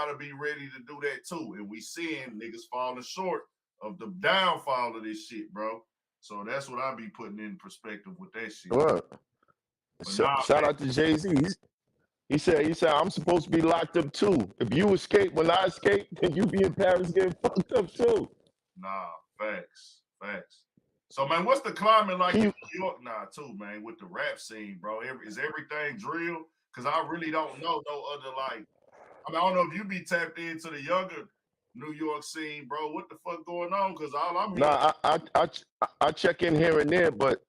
gotta be ready to do that too. And we seeing niggas falling short of the downfall of this shit, bro. So that's what I be putting in perspective with that shit. What? But nah, Shout man. out to Jay-Z. He said, I'm supposed to be locked up too. If you escape when I escape, then you be in Paris getting fucked up too. Nah, facts. So man, what's the climate like in New York now too, man, with the rap scene, bro? Is everything drill? Because I really don't know no other like. I mean, I don't know if you be tapped into the younger New York scene, bro. What the fuck going on? Because all I'm hearing. Nah, I check in here and there, but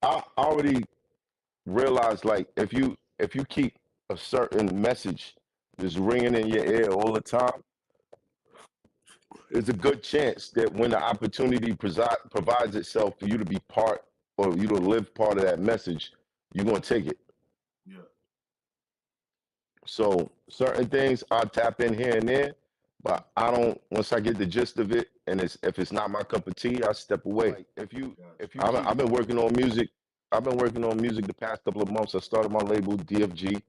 I already realized like if you keep a certain message just ringing in your ear all the time, there's a good chance that when the opportunity provides itself for you to be part or you to live part of that message, you're gonna take it. Yeah. So certain things I tap in here and there, but I don't. Once I get the gist of it, and if it's not my cup of tea, I step away. I've been working on music. I've been working on music the past couple of months. I started my label DFG.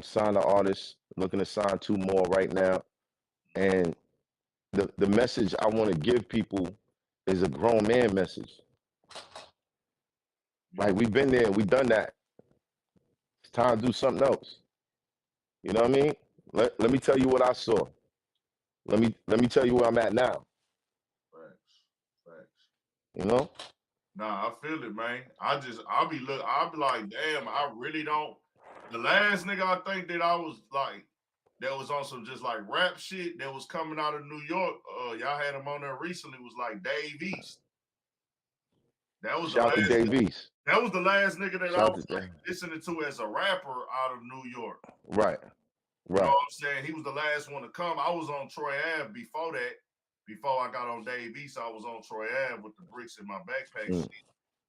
Signed an artist. Looking to sign 2 more right now, and the message I want to give people is a grown man message. Like we've been there, we've done that. It's time to do something else. You know what I mean? Let me tell you what I saw. Let me tell you where I'm at now. Facts. You know? Nah, I feel it, man. I'll be like, damn, I really don't. The last nigga I think that I was like, that was on some just like rap shit that was coming out of New York. Y'all had him on there recently. Was like Dave East. That was Shout out to Dave East. That was the last nigga that I was like, listening to as a rapper out of New York. Right. You know what I'm saying? He was the last one to come. I was on Troy Ave before that. Before I got on Dave East, I was on Troy Ave with the bricks in my backpack shit.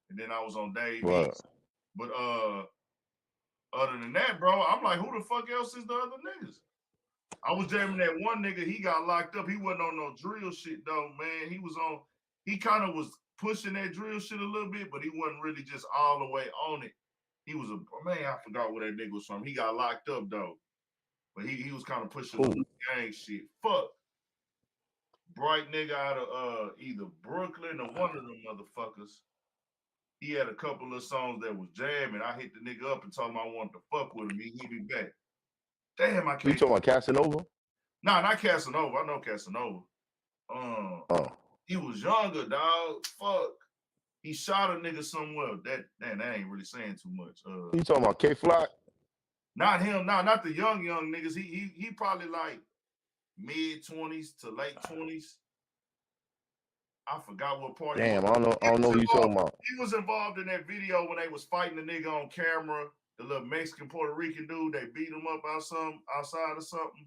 And then I was on Dave East. But other than that, bro, I'm like, who the fuck else is the other niggas? I was jamming that one nigga, he got locked up. He wasn't on no drill shit though, man. He kind of was pushing that drill shit a little bit, but he wasn't really just all the way on it. He was man, I forgot where that nigga was from. He got locked up though. But he was kind of pushing the gang shit. Fuck. Bright nigga out of either Brooklyn or one of them motherfuckers. He had a couple of songs that was jamming. I hit the nigga up and told him I wanted to fuck with him. He hit me back. Damn, I can't. You talking about Casanova? Nah, not Casanova. I know Casanova. He was younger, dog. Fuck. He shot a nigga somewhere. That ain't really saying too much. You talking about K-Flock? Not him. Nah, not the young niggas. He probably like mid-20s to late 20s. I forgot what part. Damn, I don't know who you talking about. He was involved in that video when they was fighting the nigga on camera. The little Mexican Puerto Rican dude, they beat him up outside or something.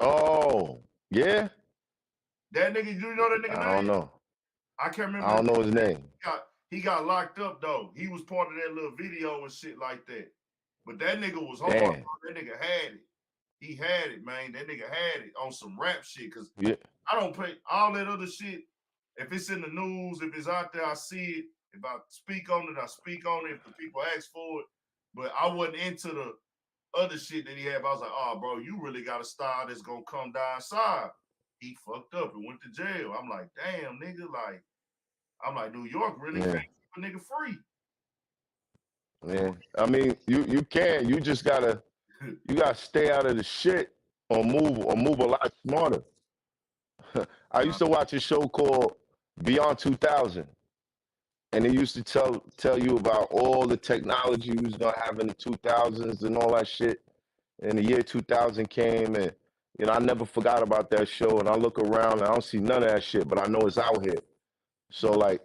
Oh, yeah. That nigga, you know that nigga name? I don't know. I can't remember. I don't know his name. He got locked up though. He was part of that little video and shit like that. But that nigga was hard. Damn. That nigga had it. He had it, man. That nigga had it on some rap shit. Cause I don't play all that other shit. If it's in the news, if it's out there, I see it. If I speak on it, I speak on it. If the people ask for it. But I wasn't into the other shit that he had. I was like, oh, bro, you really got a style that's gonna come down side. He fucked up and went to jail. I'm like, damn, nigga, like, I'm like, New York really can't keep a nigga free. Man, I mean, you can. You just gotta stay out of the shit or move a lot smarter. I used to watch a show called Beyond 2000, and they used to tell you about all the technology we was gonna have in the 2000s and all that shit. And the year 2000 came, and you know I never forgot about that show. And I look around, and I don't see none of that shit, but I know it's out here. So like,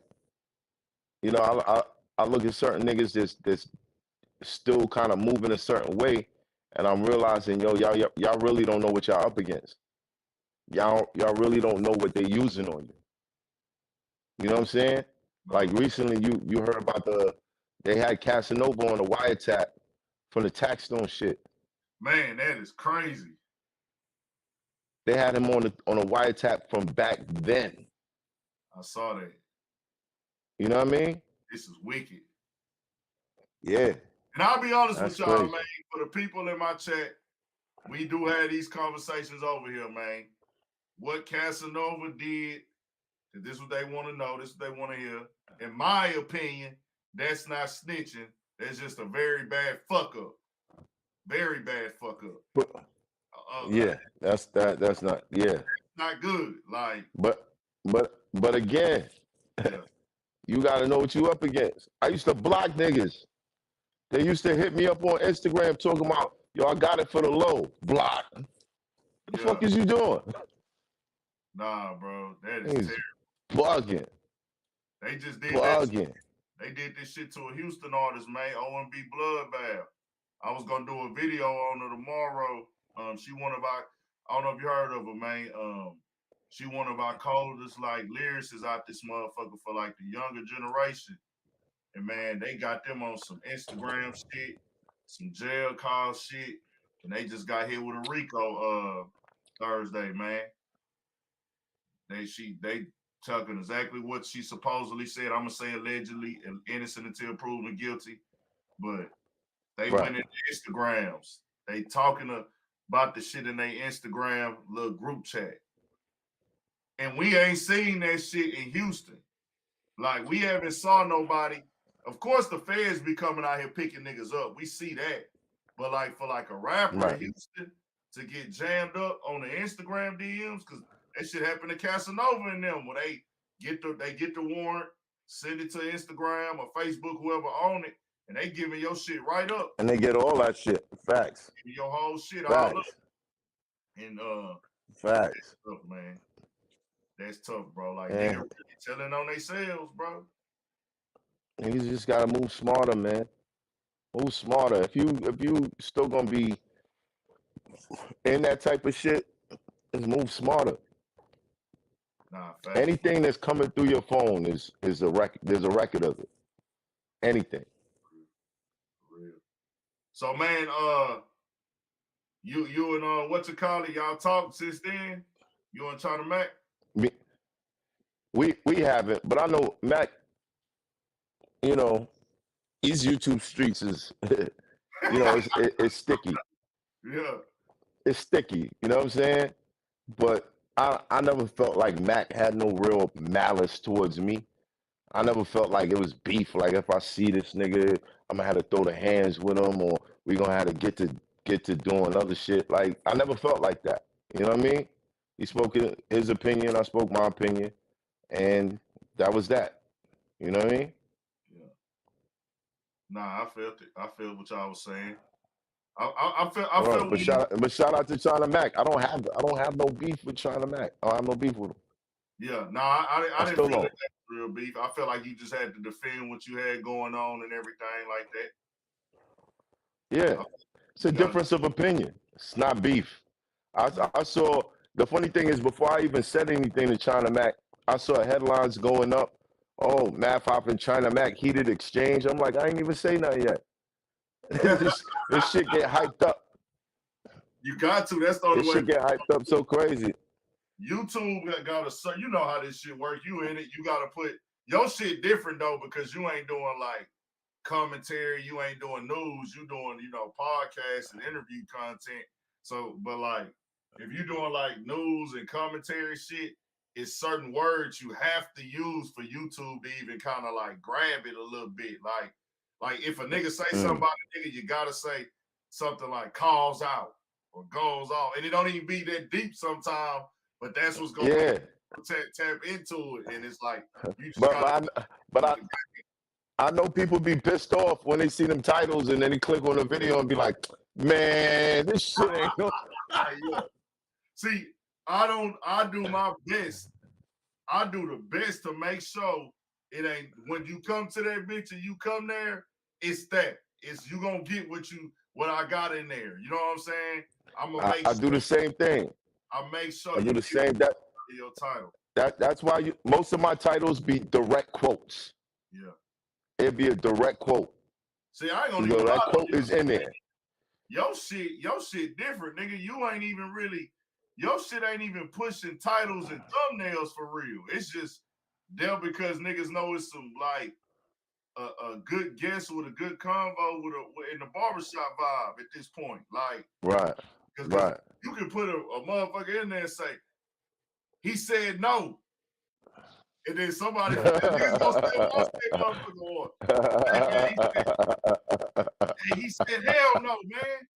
you know, I look at certain niggas that's still kind of moving a certain way, and I'm realizing, y'all really don't know what y'all up against. Y'all really don't know what they using on you. You know what I'm saying? Like recently, you heard about they had Casanova on a wiretap from the Taxstone shit. Man, that is crazy. They had him on a wiretap from back then. I saw that. You know what I mean? This is wicked. Yeah. And I'll be honest with y'all, crazy. man. For the people in my chat, we do have these conversations over here, man. What Casanova did, this is what they want to know. This is what they want to hear. In my opinion, that's not snitching. That's just a very bad fuck up. Very bad fuck up. Yeah, that's not. Yeah, not good. Like, but again, yeah. You got to know what you up against. I used to block niggas. They used to hit me up on Instagram talking about, yo, I got it for the low. Block. What the fuck is you doing? Nah, bro. That is terrible. Bugging. They just did bugging. They did this shit to a Houston artist, man. OMB Bloodbath. I was gonna do a video on her tomorrow. She one of our, I don't know if you heard of her, man. She one of our coldest like lyricists out this motherfucker for like the younger generation. And man, they got them on some Instagram shit, some jail call shit, and they just got hit with a RICO Thursday, man. They talking exactly what she supposedly said. I'm gonna say allegedly and innocent until proven guilty, but they went in Instagrams. They talking about the shit in their Instagram little group chat. And we ain't seen that shit in Houston. Like, we haven't saw nobody. Of course, the feds be coming out here picking niggas up. We see that. But like for like a rapper in Houston to get jammed up on the Instagram DMs, because that shit happened to Casanova and them where they get the warrant, send it to Instagram or Facebook, whoever own it, and they giving your shit right up. And they get all that shit. Facts. Giving your whole shit all up. And facts. That's tough, man. That's tough, bro. Like nigga really telling on themselves, bro. Niggas just gotta move smarter, man. Move smarter. If you still gonna be in that type of shit, just move smarter. Nah, anything that's coming through your phone is a record. There's a record of it. Anything. Real. So man, you and what you call it? Y'all talked since then? You and China Mac? We haven't, but I know Mac. You know, these YouTube streets is, you know, it's sticky. Yeah. It's sticky. You know what I'm saying? But I never felt like Mac had no real malice towards me. I never felt like it was beef. Like if I see this nigga, I'm gonna have to throw the hands with him, or we gonna have to get to doing other shit. Like I never felt like that. You know what I mean? He spoke his opinion, I spoke my opinion, and that was that. You know what I mean? Yeah. Nah, I felt it. I felt what y'all was saying. I felt. But shout out to China Mac. I don't have no beef with China Mac. I don't have no beef with him. Yeah, no, I didn't feel that real beef. I felt like you just had to defend what you had going on and everything like that. Yeah, it's a difference of opinion. It's not beef. I saw, the funny thing is, before I even said anything to China Mac, I saw headlines going up. Oh, Math Hop and China Mac heated exchange. I'm like, I ain't even say nothing yet. this shit get hyped up. You got to. That's the only way. This shit get hyped up so crazy. YouTube got to, you know how this shit work. You in it. You got to put your shit different though, because you ain't doing like commentary. You ain't doing news. You doing, you know, podcasts and interview content. So, but like, if you doing like news and commentary shit, it's certain words you have to use for YouTube to even kind of like grab it a little bit. Like if a nigga say something about a nigga, you gotta say something like calls out or goes off. And it don't even be that deep sometimes, but that's what's gonna tap into it. And it's like you just I know people be pissed off when they see them titles and then they click on the video and be like, man, this shit ain't no. Yeah. See, I do my best. I do the best to make sure it ain't, when you come to that bitch and you come there, it's that. It's you gonna get what I got in there. You know what I'm saying? I'm gonna make I do the same thing. I make sure I do the same your title. That's why most of my titles be direct quotes. Yeah. It'd be a direct quote. See, I ain't gonna even that quote is in there. Your shit different, nigga. You ain't even really, your shit ain't even pushing titles and thumbnails for real. It's just there because niggas know it's some like a good guest with a good convo in the barbershop vibe at this point. Like, right. Because you can put a motherfucker in there and say, he said no. And then somebody from that nigga's gonna still watch that motherfucker on. Hey, he said, hell no, man.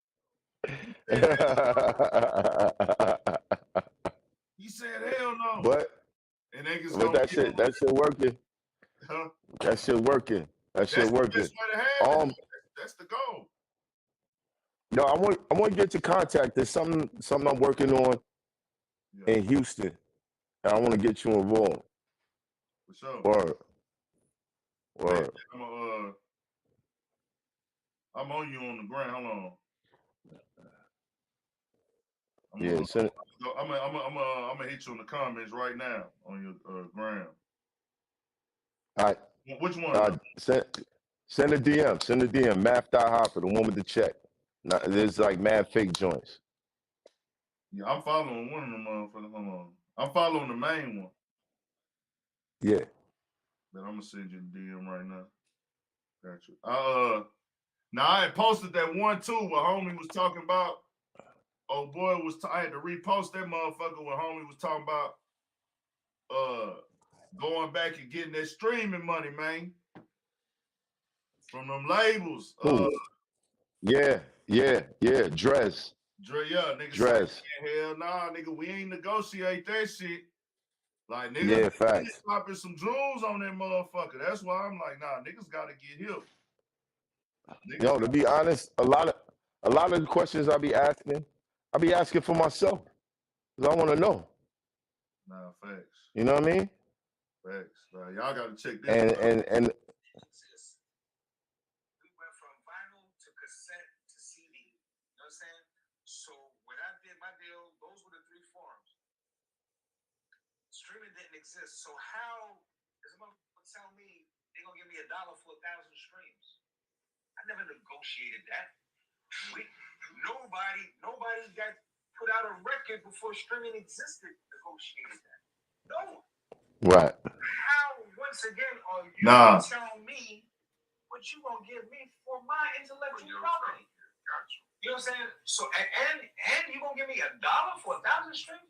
He said, hell no. But that shit working. Huh? That shit working. That's the best way to have it. That's the goal. No, I want to get to contact. There's something I'm working on in Houston. And I want to get you involved. For sure. Word. I'm on you on the ground. Hold on. I'm gonna hit you in the comments right now on your gram. All right. Which one? Send a DM. Send a DM. Math.Hoffa, the one with the check. Now, there's like mad fake joints. Yeah, I'm following one of them motherfuckers. Hold on. I'm following the main one. Yeah. But I'm gonna send you the DM right now. Got you. Now I had posted that one too, where homie was talking about. Oh boy, I had to repost that motherfucker when homie was talking about going back and getting that streaming money, man. From them labels. Yeah. Dress. Yeah, nigga. Dress. Hell nah, nigga. We ain't negotiate that shit. Like nigga, facts. Popping some jewels on that motherfucker. That's why I'm like, nah, niggas gotta get hip. Yo, to be honest, a lot of the questions I be asking for myself. Because I want to know. Nah, facts. You know what I mean? Facts. Y'all gotta check this out. And we went from vinyl to cassette to CD. You know what I'm saying? So when I did my deal, those were the three forms. Streaming didn't exist. So how does someone tell me they're gonna give me $1 for 1,000 streams? I never negotiated that. Nobody got put out a record before streaming existed. Negotiated that. No. Right. How once again are you gonna tell me what you gonna give me for my intellectual property? You know what I'm saying? So and you gonna give me $1 for 1,000 streams?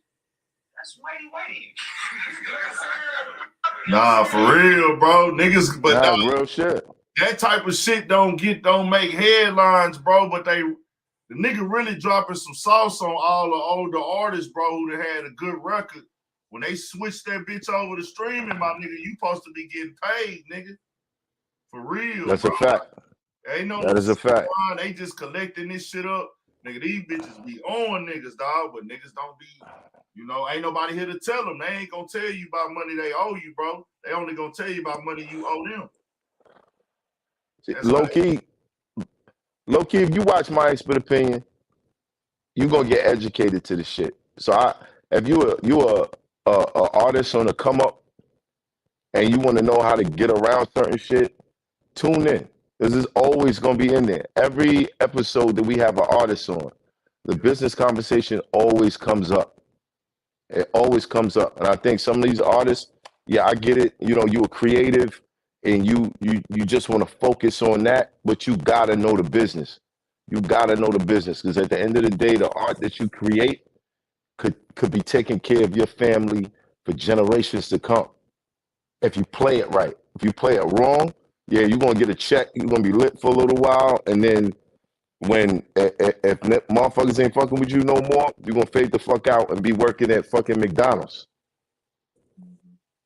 That's whitey. Nah, for real, bro. Niggas, but real shit. That type of shit don't make headlines, bro. But the nigga really dropping some sauce on all the older artists, bro, who had a good record. When they switched that bitch over to streaming, my nigga, you supposed to be getting paid, nigga. For real. That's bro. A fact. Ain't no that is a fact. They just collecting this shit up. Nigga, these bitches be on niggas, dog, but niggas don't be, ain't nobody here to tell them. They ain't gonna tell you about money they owe you, bro. They only gonna tell you about money you owe them. Low key, if you watch My Expert Opinion, you gonna get educated to the shit. So if you a artist on the come up and you want to know how to get around certain shit, tune in. This is always gonna be in there. Every episode that we have an artist on, the business conversation always comes up. It always comes up. And I think some of these artists, yeah, I get it. You a creative and you just want to focus on that, but you gotta know the business. You gotta know the business, because at the end of the day, the art that you create could be taking care of your family for generations to come. If you play it right. If you play it wrong, yeah, you're gonna get a check, you're gonna be lit for a little while, and then if motherfuckers ain't fucking with you no more, you're gonna fade the fuck out and be working at fucking McDonald's.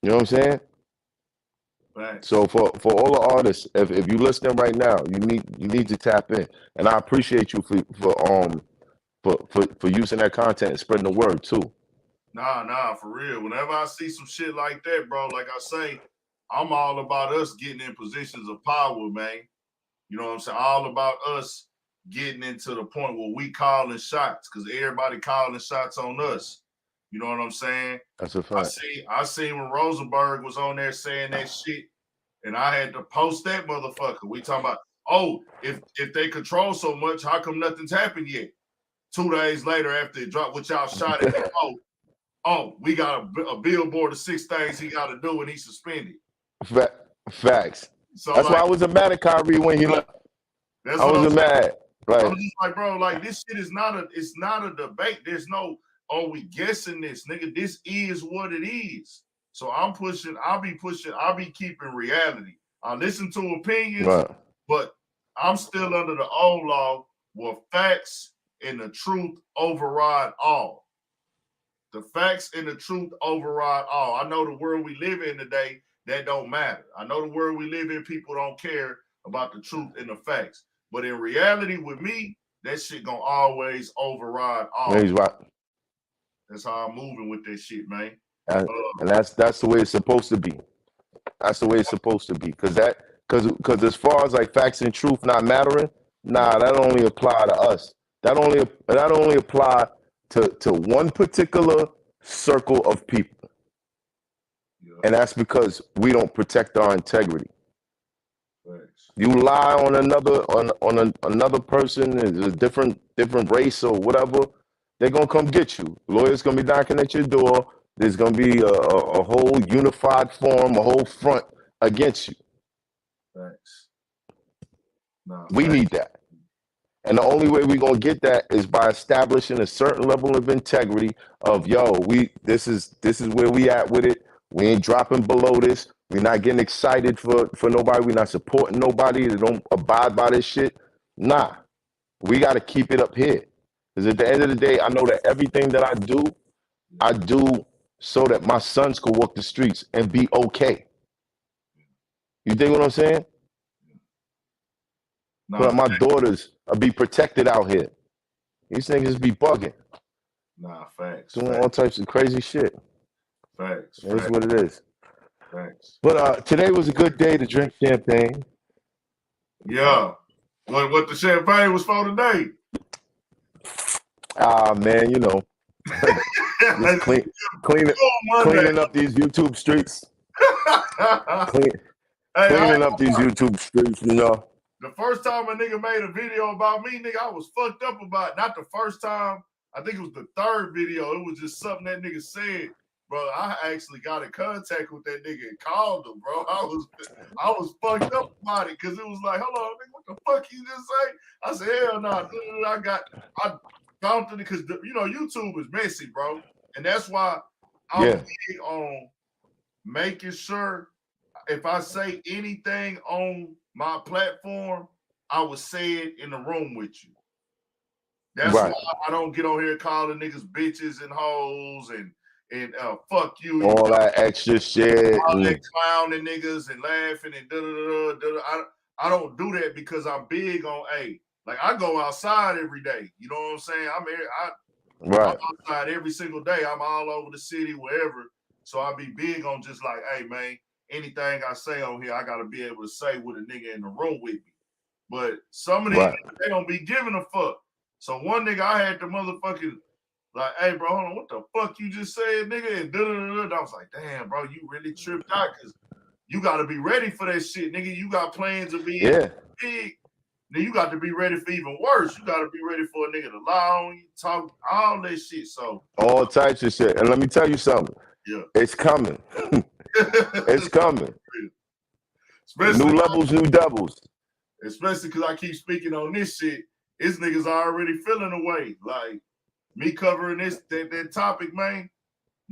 You know what I'm saying? Right. So for all the artists, if you listening right now, you need to tap in. And I appreciate you for using that content and spreading the word too. Nah, for real. Whenever I see some shit like that, bro, like I say, I'm all about us getting in positions of power, man. You know what I'm saying? All about us getting into the point where we calling shots, because everybody calling shots on us. You know what I'm saying? That's a fact. I seen when Rosenberg was on there saying that shit, and I had to post that motherfucker. We talking about, if they control so much, how come nothing's happened yet? 2 days later after it dropped, which y'all shot at me, we got a billboard of 6 things he got to do, and he's suspended. Facts. So that's why I wasn't mad at Kyrie when he left. I wasn't mad. Right. I was just like, bro, like this shit is not a debate. There's no, oh, we guessing this, nigga. This is what it is. So I'll be keeping reality. I listen to opinions, but I'm still under the old law where facts and the truth override all. The facts and the truth override all. I know the world we live in today, that don't matter. I know the world we live in, people don't care about the truth and the facts. But in reality, with me, that shit gonna always override all. Yeah, he's right. That's how I'm moving with this shit, man. And that's the way it's supposed to be. That's the way it's supposed to be. Because as far as like facts and truth not mattering, nah, that only apply to us. That only apply to one particular circle of people. Yeah. And that's because we don't protect our integrity. Thanks. You lie on another person, is a different race or whatever, they're gonna come get you. Lawyers gonna be knocking at your door. There's gonna be a whole unified form, a whole front against you. Thanks. We need that. And the only way we're gonna get that is by establishing a certain level of integrity of this is where we at with it. We ain't dropping below this. We're not getting excited for nobody. We're not supporting nobody that don't abide by this shit. Nah. We gotta keep it up here. Because at the end of the day, I know that everything that I do so that my sons could walk the streets and be okay. You dig what I'm saying? So that my daughters will be protected out here. These niggas be bugging. Nah, facts. Doing all types of crazy shit. Facts. That's what it is. Facts. But today was a good day to drink champagne. Yeah. What the champagne was for today? Man, you know. Just cleaning up these YouTube streets. Cleaning up these YouTube streets, you know. The first time a nigga made a video about me, nigga, I was fucked up about it. Not the first time. I think it was the third video. It was just something that nigga said. Bro, I actually got in contact with that nigga and called him, bro. I was fucked up about it because it was like, hold on, nigga, what the fuck you just say? I said, hell no. I found it because, YouTube is messy, bro. And that's why I'm big on making sure if I say anything on my platform, I would say it in the room with you. That's why I don't get on here calling niggas bitches and hoes and fuck you. All that extra shit. All that clowning niggas and laughing and da-da-da-da-da. I don't do that because I'm big on, like I go outside every day. You know what I'm saying? I'm outside every single day. I'm all over the city, wherever. So I be big on just like, hey, man, anything I say on here, I got to be able to say with a nigga in the room with me. But some of these, they don't be giving a fuck. So one nigga, I had the motherfucking, like, hey, bro, hold on, what the fuck you just said, nigga? And I was like, damn, bro, you really tripped out because you got to be ready for that shit, nigga. You got plans of being big. Then you got to be ready for even worse. You got to be ready for a nigga to lie on you, talk, all that shit. So all types of shit. And let me tell you something. Yeah. It's coming. It's coming. New levels, new devils. Especially because I keep speaking on this shit. This niggas already feeling away. Like, me covering that topic, man,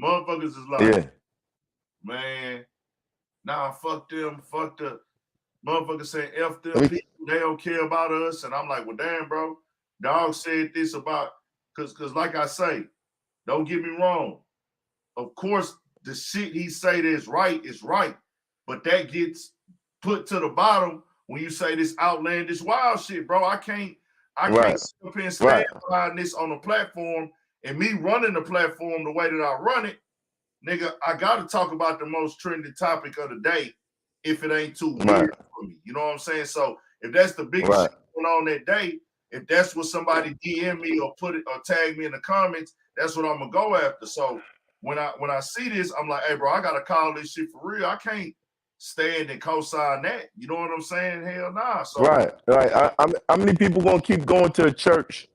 motherfuckers is like, man, nah, fuck them, fuck the motherfuckers saying F them people, they don't care about us. And I'm like, well, damn, bro, dog said this about, cause like I say, don't get me wrong. Of course, the shit he say is right, but that gets put to the bottom when you say this outlandish wild shit, bro. I can't sit up here and stand behind this on a platform and me running the platform the way that I run it, nigga, I gotta talk about the most trendy topic of the day if it ain't too weird for me. You know what I'm saying? So if that's the biggest shit going on that day, if that's what somebody DM me or put it or tag me in the comments, that's what I'm gonna go after. So when I see this, I'm like, hey, bro, I gotta call this shit for real. I can't stand and co-sign that. You know what I'm saying? Hell nah. So how many people gonna keep going to a church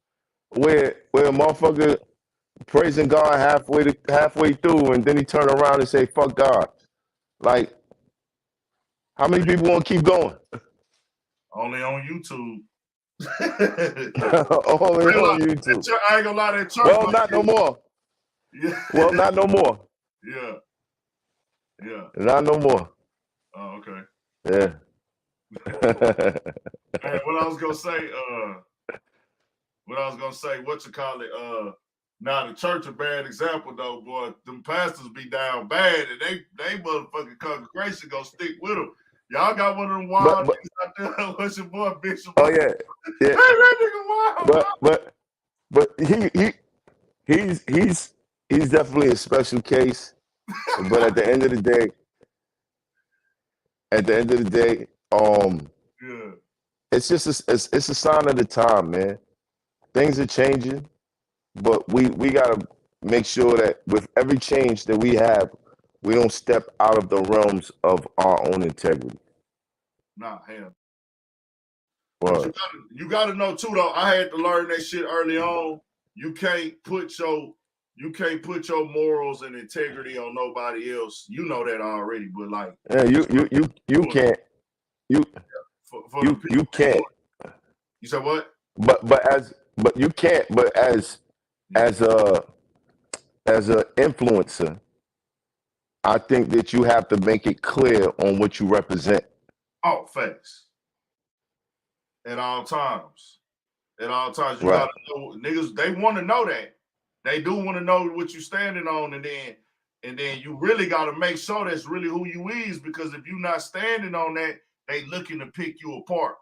where a motherfucker praising God halfway through and then he turn around and say fuck God? Like, how many people gonna keep going? Only on YouTube. Only on YouTube. I ain't gonna lie, that church. Well, not no more. Yeah. Well, not no more. Yeah. Yeah. Not no more. Oh, okay. Yeah. Hey, what I was gonna say, what you call it? Now the church a bad example though, boy. Them pastors be down bad, and they motherfucking congregation gonna stick with them. Y'all got one of them wild niggas out there. What's your boy Bishop? Oh yeah, yeah. Hey, that nigga wild. But he's definitely a special case. But at the end of the day, yeah. It's just it's a sign of the time, man. Things are changing, but we gotta make sure that with every change that we have, we don't step out of the realms of our own integrity. Nah, hell. But you gotta know too, though. I had to learn that shit early on. You can't put your morals and integrity on nobody else. You know that already, but like, yeah, you can't. You can't. You said what? But you can't. But as a influencer, I think that you have to make it clear on what you represent. Oh, facts. At all times. At all times, you right. gotta know niggas. They want to know that. They do want to know what you standing on, and then you really gotta make sure that's really who you is, because if you're not standing on that, they looking to pick you apart.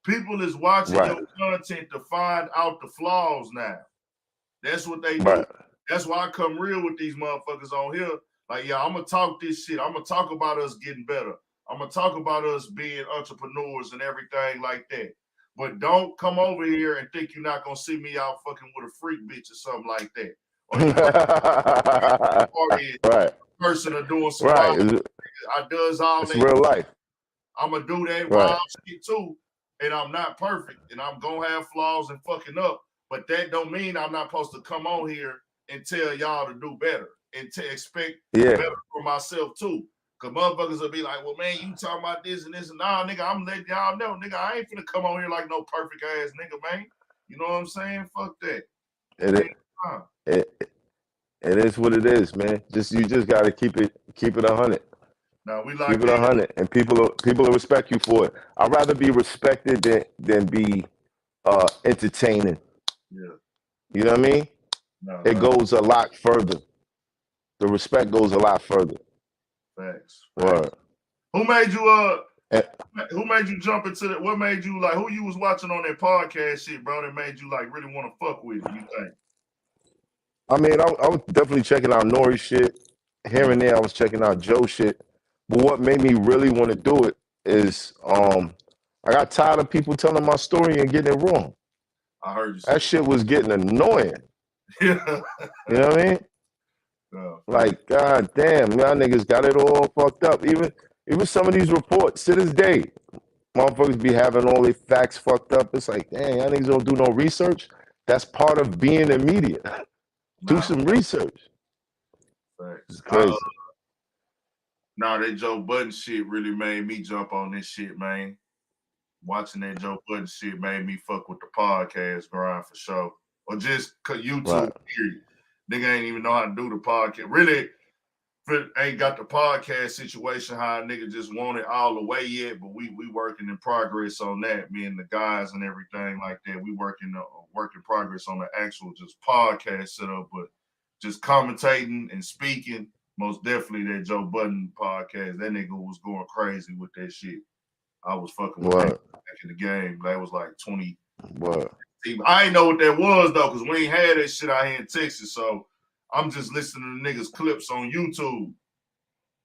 People is watching your content to find out the flaws now. That's what they do. Right. That's why I come real with these motherfuckers on here. Like, yeah, I'm gonna talk this shit. I'm gonna talk about us getting better. I'm gonna talk about us being entrepreneurs and everything like that. But don't come over here and think you're not gonna see me out fucking with a freak bitch or something like that. Or you right. Person or doing some right. I does all it's that. Real life. I'm gonna do that wild shit too. And I'm not perfect. And I'm gonna have flaws and fucking up. But that don't mean I'm not supposed to come on here and tell y'all to do better and to expect better for myself too. Cause motherfuckers will be like, well, man, you talking about this and this and nah, nigga, I'm letting y'all know, nigga, I ain't finna come on here like no perfect ass nigga, man. You know what I'm saying? Fuck that. It is what it is, man. You just gotta keep it 100. Now we like keep it 100, and people will respect you for it. I'd rather be respected than be entertaining. Yeah. You know what I mean? No, it goes a lot further. The respect goes a lot further. Facts. Word. Who made you jump into that? What made you like? Who you was watching on that podcast shit, bro? That made you like really want to fuck with it? You think? I mean, I was definitely checking out Nori shit here and there. I was checking out Joe shit, but what made me really want to do it is I got tired of people telling my story and getting it wrong. I heard you. That shit was getting annoying. Yeah. You know what I mean? Like, god damn, y'all niggas got it all fucked up. Even some of these reports to this day, motherfuckers be having all their facts fucked up. It's like, damn, y'all niggas don't do no research. That's part of being in media. Do some research. It's crazy. That Joe Budden shit really made me jump on this shit, man. Watching that Joe Budden shit made me fuck with the podcast grind for sure. Or just YouTube, period. Nigga ain't even know how to do the podcast. Really, ain't got the podcast situation how a nigga just want it all the way yet, but we working in progress on that. Me and the guys and everything like that. We work in progress on the actual just podcast setup, but just commentating and speaking. Most definitely that Joe Budden podcast. That nigga was going crazy with that shit. I was fucking with that back in the game. That was like 20. I ain't know what that was though, because we ain't had that shit out here in Texas. So I'm just listening to niggas clips on YouTube.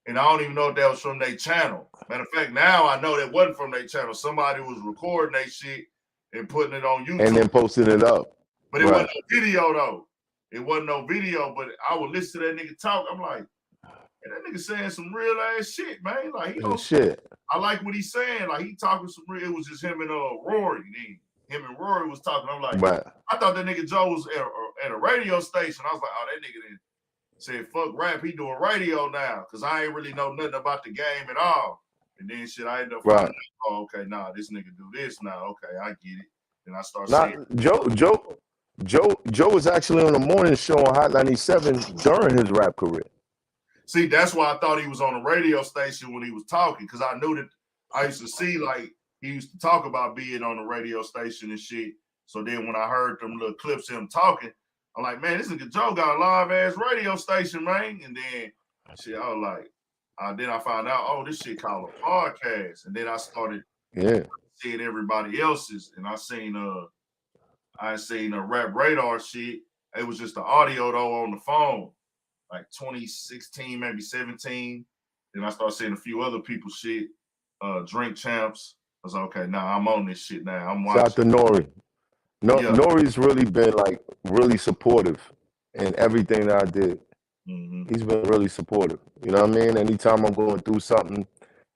And I don't even know if that was from their channel. Matter of fact, now I know that wasn't from their channel. Somebody was recording that shit and putting it on YouTube. And then posting it up. But it wasn't no video though. It wasn't no video, but I would listen to that nigga talk. I'm like, hey, that nigga saying some real ass shit, man. Like he shit. I like what he's saying. Like he talking some real. It was just him and Rory. Him and Rory was talking. I'm like, I thought that nigga Joe was at a radio station. I was like, oh, that nigga then said fuck rap. He doing radio now because I ain't really know nothing about the game at all. And then shit, I ended up finding out, oh, okay, nah, this nigga do this now. Okay, I get it. Then I started seeing Joe was actually on the morning show on Hot 97 during his rap career. See, that's why I thought he was on a radio station when he was talking, because I knew that I used to see like he used to talk about being on the radio station and shit. So then when I heard them little clips of him talking, I'm like, man, this nigga Joe got a live ass radio station, man. And then shit, I was like, then I found out, oh, this shit called a podcast. And then I started seeing everybody else's, and I seen a Rap Radar shit. It was just the audio though on the phone, like 2016, maybe 17. Then I started seeing a few other people's shit, Drink Champs. I was like, okay, now I'm on this shit now. I'm watching. Shout out to Nori. Nori's really been like really supportive in everything that I did. He's been really supportive. You know what I mean? Anytime I'm going through something,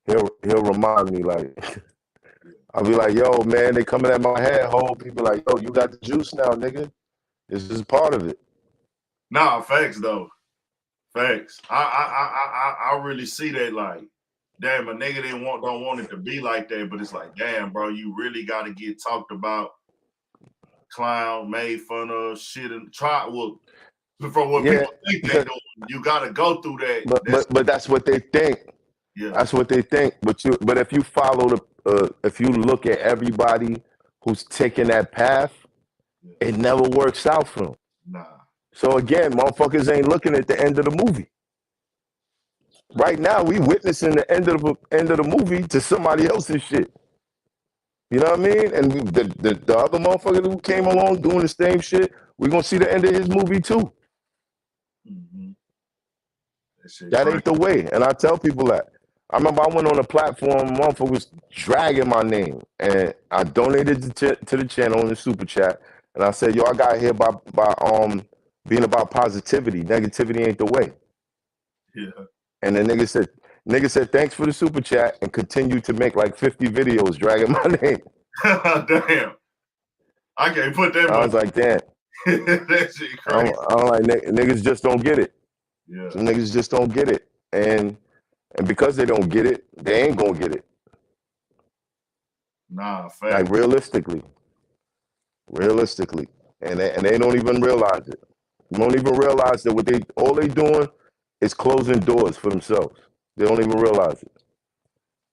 he'll remind me, like, I'll be like, yo, man, they coming at my head. Whole people like, yo, you got the juice now, nigga. This is part of it. Nah, facts though. Facts. I really see that, like, damn, a nigga don't want it to be like that, but it's like, damn, bro, you really got to get talked about, clown, made fun of, shit, and try. Well, from what people think they doing, you got to go through that. But that's what they think. Yeah, that's what they think. But if you follow if you look at everybody who's taking that path, it never works out for them. Nah. So again, motherfuckers ain't looking at the end of the movie. Right now, we witnessing the end of the movie to somebody else's shit. You know what I mean? And the other motherfucker who came along doing the same shit, we're gonna see the end of his movie too. That ain't the way. And I tell people that. I remember I went on a platform, motherfucker was dragging my name, and I donated to the channel in the super chat, and I said, yo, I got here by being about positivity. Negativity ain't the way. Yeah. And the nigga said, thanks for the super chat, and continued to make like 50 videos dragging my name. Damn. I can't put that. I was like, damn. That shit crazy. I'm like, niggas just don't get it. Yeah. So niggas just don't get it. And because they don't get it, they ain't gonna get it. Nah, fact. Like realistically. And they don't even realize it. They don't even realize that all they doing is closing doors for themselves. They don't even realize it.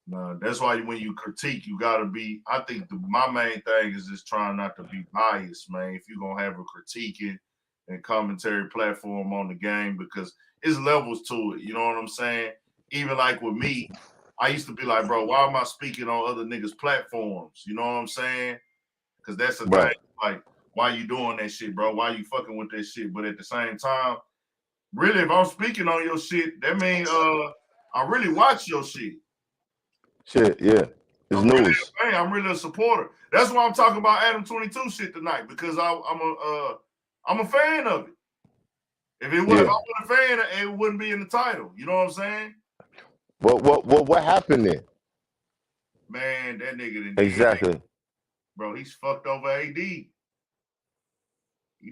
Nah, that's why when you critique, you gotta be. I think my main thing is just trying not to be biased, man. If you're gonna have a critiquing and commentary platform on the game, because it's levels to it. You know what I'm saying? Even like with me, I used to be like, bro, why am I speaking on other niggas' platforms? You know what I'm saying? Because that's the thing. Like, why you doing that shit, bro? Why you fucking with that shit? But at the same time, really, if I'm speaking on your shit, that means I really watch your shit. Shit, yeah. It's news. I'm really a supporter. That's why I'm talking about Adam 22 shit tonight, because I'm a fan of it. If I wasn't a fan, it wouldn't be in the title. You know what I'm saying? What happened there? Man, that nigga didn't. Exactly. Bro, he's fucked over AD. He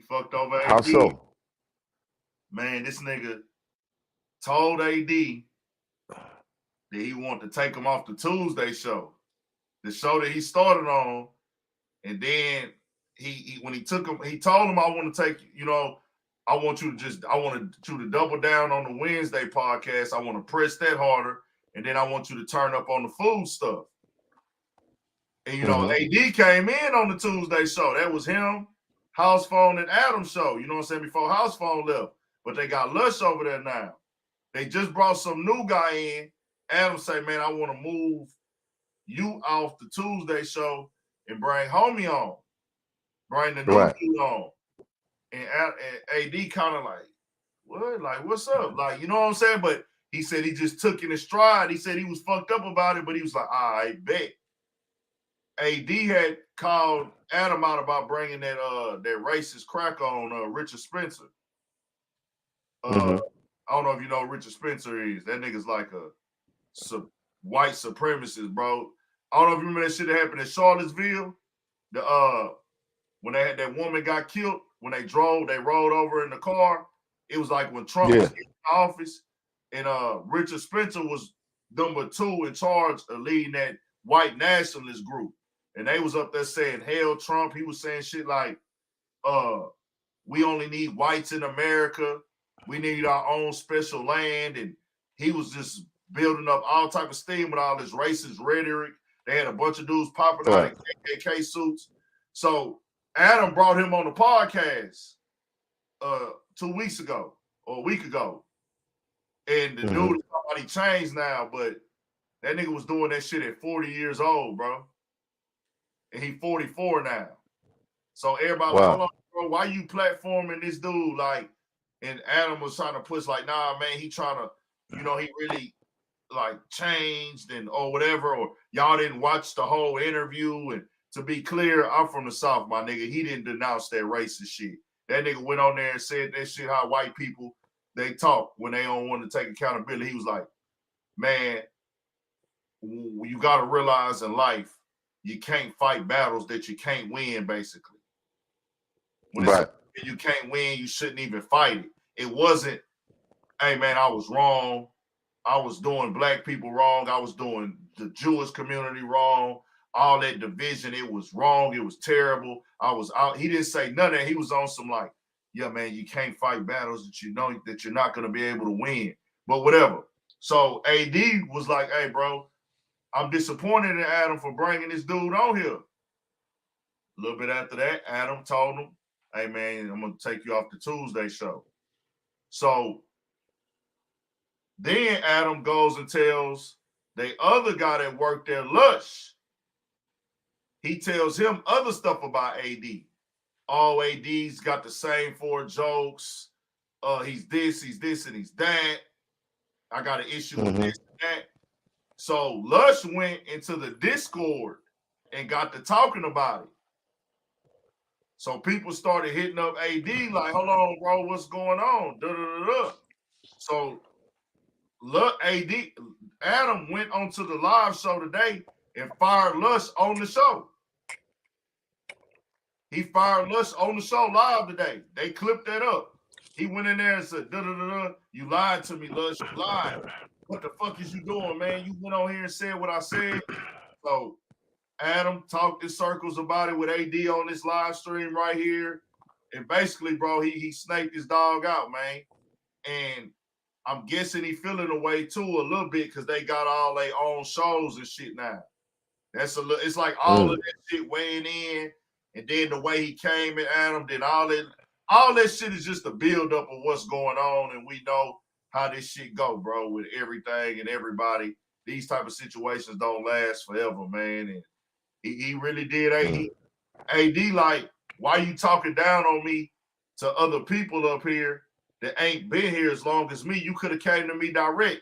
fucked over AD. How so? Man, this nigga told AD that he wanted to take him off the Tuesday show, the show that he started on, and then when he took him, he told him, I want to take, I want you to double down on the Wednesday podcast. I want to press that harder, and then I want you to turn up on the food stuff. And AD came in on the Tuesday show. That was him, House Phone, and Adam show. You know what I'm saying? Before House Phone left, but they got Lush over there now. They just brought some new guy in. Adam say, man, I want to move you off the Tuesday show and bring Homie on, bring the new dude on. And AD kind of like, what? Like, what's up? Like, you know what I'm saying? But he said he just took it in stride. He said he was fucked up about it, but he was like, I bet. AD had called Adam out about bringing that racist crack on Richard Spencer. I don't know if you know who Richard Spencer is. That nigga's like a white supremacist, bro. I don't know if you remember that shit that happened in Charlottesville. When they had that woman got killed, when they rolled over in the car. It was like when Trump was in office, and Richard Spencer was number 2 in charge of leading that white nationalist group. and they was up there saying, "Hell, Trump." He was saying shit like, we only need whites in America. We need our own special land." And he was just building up all type of steam with all this racist rhetoric. They had a bunch of dudes popping out in KKK suits. So Adam brought him on the podcast 2 weeks ago or a week ago. And the dude is somebody changed now, but that nigga was doing that shit at 40 years old, bro. And he 44 now. So everybody like, hold on, bro, why you platforming this dude? Like, and Adam was trying to push like, nah, man, he trying to, he really like changed and or whatever, or y'all didn't watch the whole interview. And to be clear, I'm from the South, my nigga. He didn't denounce that racist shit. That nigga went on there and said that shit, how white people, they talk when they don't want to take accountability. He was like, man, you got to realize in life, you can't fight battles that you can't win, basically. When you can't win, you shouldn't even fight it. It wasn't, hey, man, I was wrong. I was doing black people wrong. I was doing the Jewish community wrong. All that division, it was wrong. It was terrible. I was out. He didn't say none of that. He was on some like, yeah, man, you can't fight battles that you know that you're not going to be able to win. But whatever. So AD was like, hey, bro, I'm disappointed in Adam for bringing this dude on here. A little bit after that, Adam told him, hey, man, I'm going to take you off the Tuesday show. So then Adam goes and tells the other guy that worked there, Lush, he tells him other stuff about AD. All AD's got the same 4 jokes. He's this, and he's that. I got an issue with this and that. So Lush went into the Discord and got to talking about it. So people started hitting up AD like, hold on, bro, what's going on? So look, Adam went onto the live show today and fired Lush on the show. He fired Lush on the show live today. They clipped that up. He went in there and said, you lied to me, Lush. You lied. What the fuck is you doing, man? You went on here and said what I said. So Adam talked in circles about it with AD on this live stream right here. And basically, bro, he snaked his dog out, man. And I'm guessing he feeling away too a little bit because they got all their own shows and shit now. It's like all of that shit weighing in, and then the way he came at Adam, then all that shit is just a buildup of what's going on, and we know how this shit go, bro, with everything and everybody. These type of situations don't last forever, man. And he really did. AD like, why you talking down on me to other people up here that ain't been here as long as me? You could have came to me direct.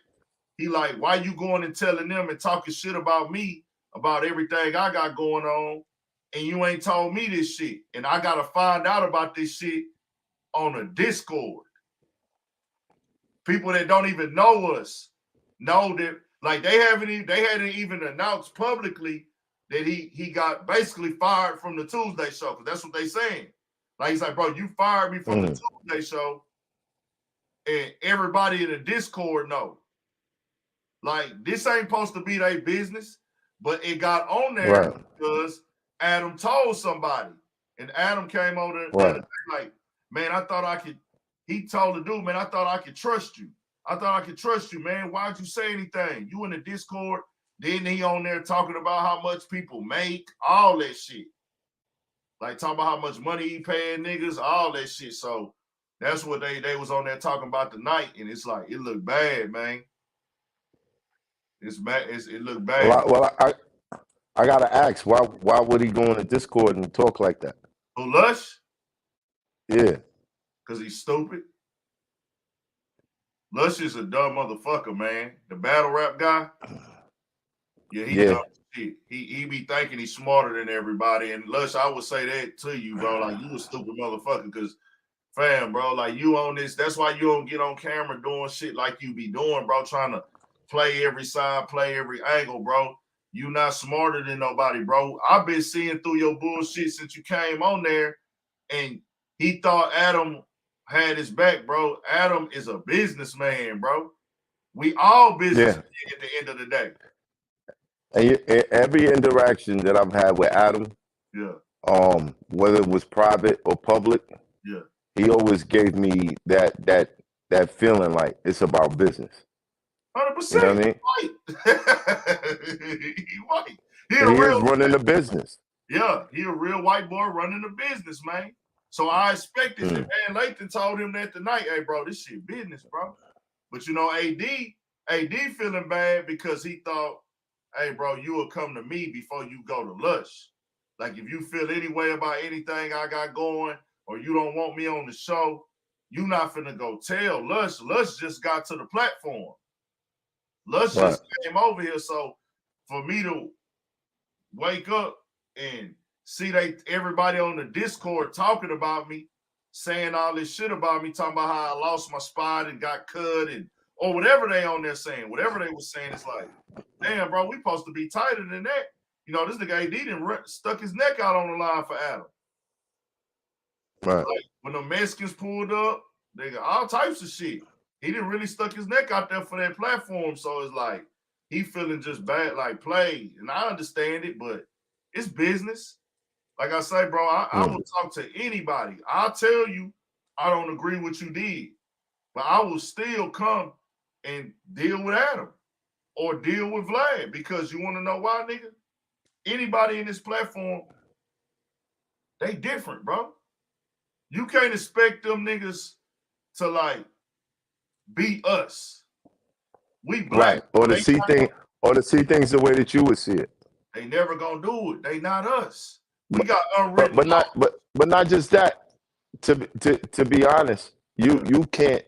He like, why you going and telling them and talking shit about me, about everything I got going on, and you ain't told me this shit? And I got to find out about this shit on a Discord. People that don't even know us know that, like, they hadn't even announced publicly that he got basically fired from the Tuesday show, because that's what they saying. Like, he's like, bro, you fired me from the Tuesday show, and everybody in the Discord know. Like, this ain't supposed to be their business, but it got on there because Adam told somebody, and Adam came over there like, man, I thought I could. He told the dude, man, I thought I could trust you. I thought I could trust you, man. Why'd you say anything? You in the Discord. Then he on there talking about how much people make, all that shit. Like, talking about how much money he paying niggas, all that shit. So that's what they was on there talking about tonight, and it's like, it looked bad, man. It's bad. It looked bad. Well, I gotta ask, why would he go on the Discord and talk like that? Who, Lush? Yeah. Because he's stupid. Lush is a dumb motherfucker, man. The battle rap guy. Yeah, he dumb shit. He be thinking he's smarter than everybody. And Lush, I would say that to you, bro. Like, you a stupid motherfucker, because, fam, bro, like, you on this. That's why you don't get on camera doing shit like you be doing, bro, trying to play every side, play every angle, bro. You not smarter than nobody, bro. I've been seeing through your bullshit since you came on there, and he thought Adam had his back, bro. Adam is a businessman, bro. We all businessmen at the end of the day. And every interaction that I've had with Adam, whether it was private or public, he always gave me that feeling like it's about business. 100%. You know what I mean? He white. He is running a business. Yeah, he a real white boy running a business, man. So I expected that. Man, Lathan told him that tonight, hey, bro, this shit business, bro. But you know, AD feeling bad because he thought, hey, bro, you will come to me before you go to Lush. Like, if you feel any way about anything I got going or you don't want me on the show, you not finna go tell Lush. Lush just got to the platform. Lush just came over here. So for me to wake up and see everybody on the Discord talking about me, saying all this shit about me, talking about how I lost my spot and got cut or whatever they on there saying, whatever they was saying, it's like, damn, bro, we supposed to be tighter than that. You know, this nigga AD done stuck his neck out on the line for Adam. Right. Like, when the Mexicans pulled up, they got all types of shit. He didn't really stuck his neck out there for that platform. So it's like, he feeling just bad, like play. And I understand it, but it's business. Like I say, bro, I will talk to anybody. I'll tell you I don't agree with you did. But I will still come and deal with Adam or deal with Vlad. Because you want to know why, nigga? Anybody in this platform, they different, bro. You can't expect them niggas to like be us. We black. Right. Or to see things the way that you would see it. They never gonna do it. They not us. We got unwritten but not just that. To be honest, you can't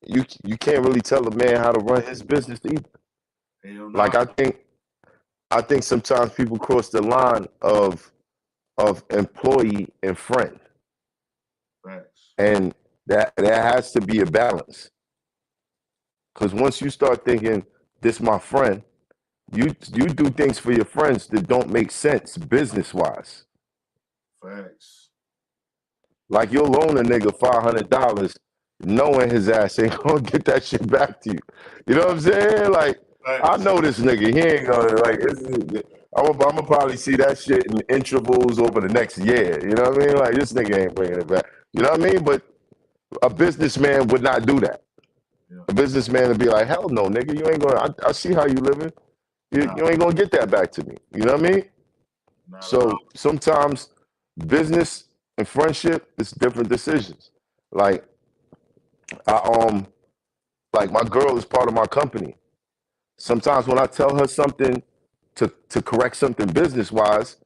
really tell a man how to run his business either. Like I think sometimes people cross the line of employee and friend. Thanks. And there has to be a balance. Because once you start thinking, this my friend, you do things for your friends that don't make sense business-wise. Facts. Like you'll loan a nigga $500 knowing his ass ain't gonna get that shit back to you. You know what I'm saying? Like, I know this nigga, he ain't gonna, like, I'm gonna probably see that shit in intervals over the next year. You know what I mean? Like, this nigga ain't bringing it back. You know what I mean? But a businessman would not do that. Yeah. A businessman would be like, hell no, nigga, you ain't gonna, I see how you living. You ain't gonna get that back to me. You know what I mean? So sometimes business and friendship is different decisions. Like, like my girl is part of my company. Sometimes when I tell her something to correct something business-wise,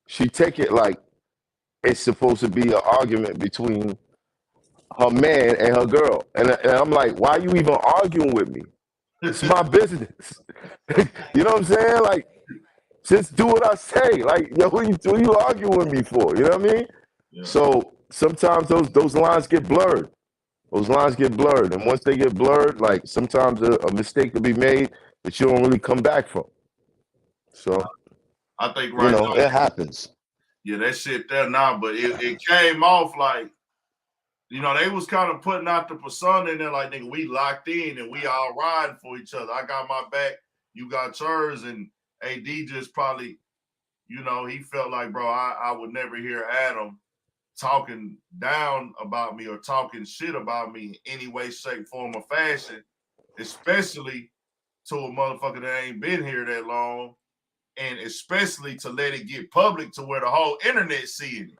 she take it like it's supposed to be an argument between her man and her girl. And I'm like, why are you even arguing with me? It's my business. You know what I'm saying? Like, just do what I say. Like, yo, what you arguing with me for? You know what I mean? Yeah. So sometimes those lines get blurred. Those lines get blurred. And once they get blurred, like sometimes a mistake will be made that you don't really come back from. So I think now, it happens. Yeah, that shit there now, but it came off like, you know, they was kind of putting out the persona in there like, nigga, we locked in and we all riding for each other. I got my back, you got yours, and AD just probably, you know, he felt like, bro, I would never hear Adam talking down about me or talking shit about me in any way, shape, form, or fashion, especially to a motherfucker that ain't been here that long, and especially to let it get public to where the whole internet seeing it.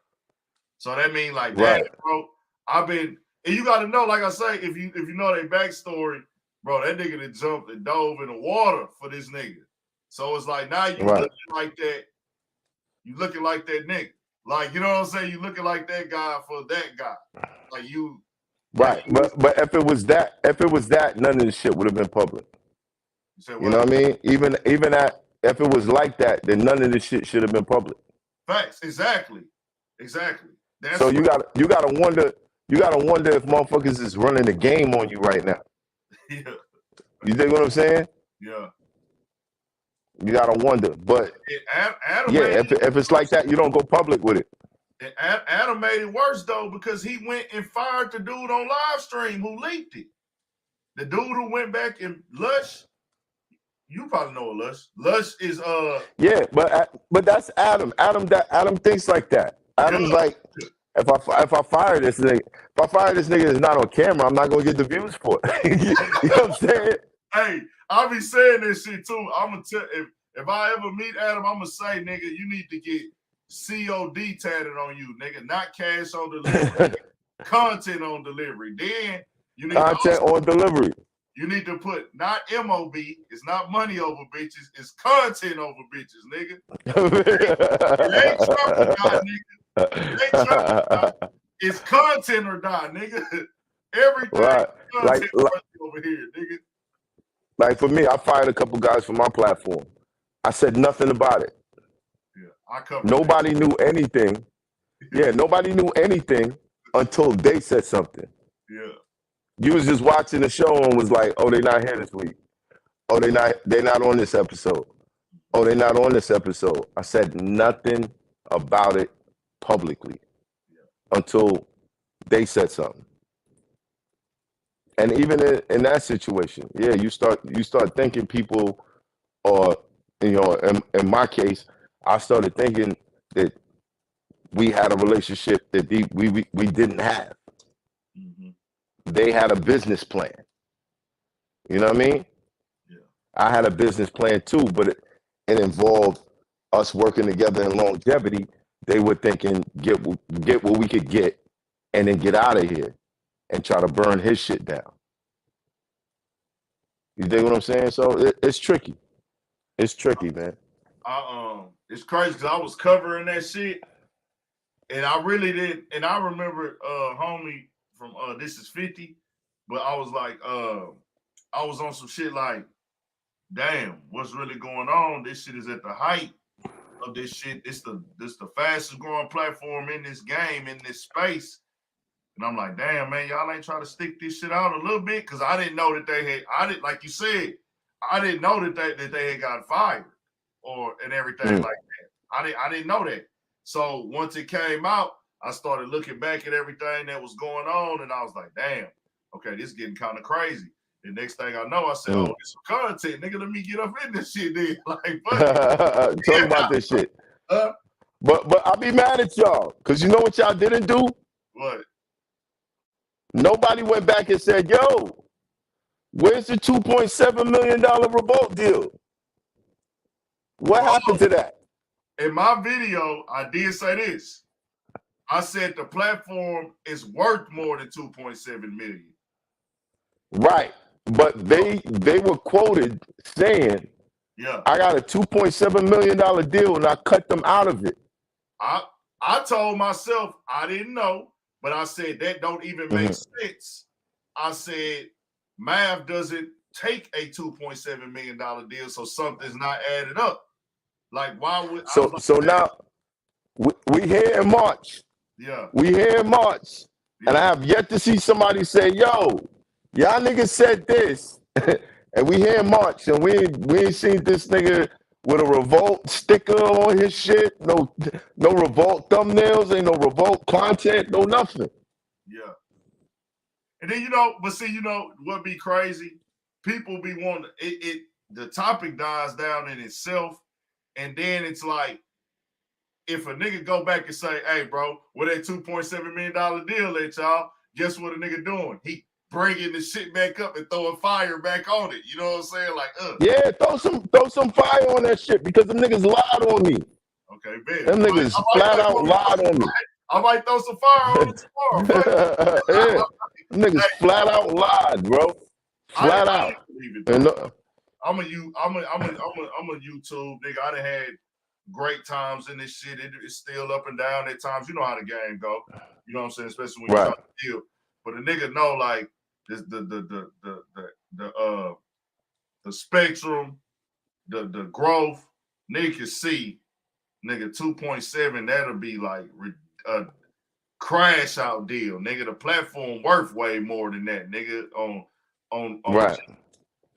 So that means like, damn, bro, I've been, and you got to know, like I say, if you know their backstory, bro, that nigga that jumped and dove in the water for this nigga. So it's like now you looking like that, you looking like that nigga. Like, you know what I'm saying? You looking like that guy for that guy. Like you. Right. But if it was that, none of this shit would have been public. You know what I mean? Even if it was like that, then none of this shit should have been public. Facts. Exactly. So you gotta wonder if motherfuckers is running the game on you right now. Yeah. You think what I'm saying? Yeah. You gotta wonder, but if it's like that, you don't go public with it. Adam made it worse though because he went and fired the dude on live stream who leaked it. The dude who went back and Lush, You probably know Lush. Lush is Yeah, but that's Adam. Adam thinks like that. Adam's like, if I fire this nigga, it's not on camera, I'm not gonna get the views for it. You know what I'm saying? Hey, I'll be saying this shit too. I'm gonna tell if I ever meet Adam, I'm gonna say, nigga, you need to get COD tatted on you, nigga, not cash on delivery, content on delivery. Then you need content on delivery. You need to put not MOB. It's not money over bitches. It's content over bitches, nigga. It ain't Trump or die, nigga. It ain't Trump or die. It's content or die, nigga. Everything right. content over here, nigga. Like for me, I fired a couple guys from my platform. I said nothing about it. Yeah, nobody knew anything. Yeah, nobody knew anything until they said something. Yeah. You was just watching the show and was like, oh, they're not here this week. Oh, they're not on this episode. Oh, they're not on this episode. I said nothing about it publicly until they said something. And even in that situation, yeah, you start thinking people are, you know, in my case, I started thinking that we had a relationship that we didn't have. Mm-hmm. They had a business plan. You know what I mean? Yeah. I had a business plan too, but it involved us working together in longevity. They were thinking get what we could get and then get out of here and try to burn his shit down. You dig what I'm saying? So it's tricky. It's tricky, man. It's crazy because I was covering that shit and I really did. And I remember homie from This Is 50, but I was like, I was on some shit like, damn, what's really going on? This shit is at the height of this shit. This the fastest growing platform in this game, in this space. And I'm like, damn, man, y'all ain't trying to stick this shit out a little bit? Because I didn't know that like you said, I didn't know that they had got fired and everything like that. I didn't know that. So once it came out, I started looking back at everything that was going on, and I was like, damn, okay, this is getting kind of crazy. The next thing I know, I said, oh, this some content, nigga, let me get up in this shit then. Like, talk about this shit. But I'll be mad at y'all, because you know what y'all didn't do? What? Nobody went back and said, yo, where's the $2.7 million revolt deal? What happened to that? In my video, I did say this. I said the platform is worth more than 2.7 million. Right. But they were quoted saying, yeah, I got a $2.7 million deal and I cut them out of it. I told myself I didn't know, but I said that don't even make sense. I said math doesn't take a $2.7 million deal, so something's not added up. Like, why would so now we here in March. Yeah. We here in March. Yeah. And I have yet to see somebody say, yo, y'all niggas said this. And we here in March and we ain't seen this nigga with a revolt sticker on his shit. No revolt thumbnails, ain't no revolt content, no nothing. Yeah. And then but see, what be crazy? People be wanting the topic dies down in itself. And then it's like, if a nigga go back and say, hey, bro, with that $2.7 million deal at y'all, guess what a nigga doing? He bringing the shit back up and throwing fire back on it. You know what I'm saying? Like, yeah, throw some fire on that shit because them niggas lied on me. Okay, man. Them niggas flat out lied on me. I might throw some fire on it tomorrow. Yeah. Them niggas flat out lied, bro. Flat out. I'm a YouTube nigga. I done had great times in this shit. It's still up and down at times. You know how the game go. You know what I'm saying? Especially when you try to deal. But a nigga know like this, the spectrum, the growth. Nigga can see, nigga 2.7. That'll be like a crash out deal. Nigga, the platform worth way more than that. Nigga on right.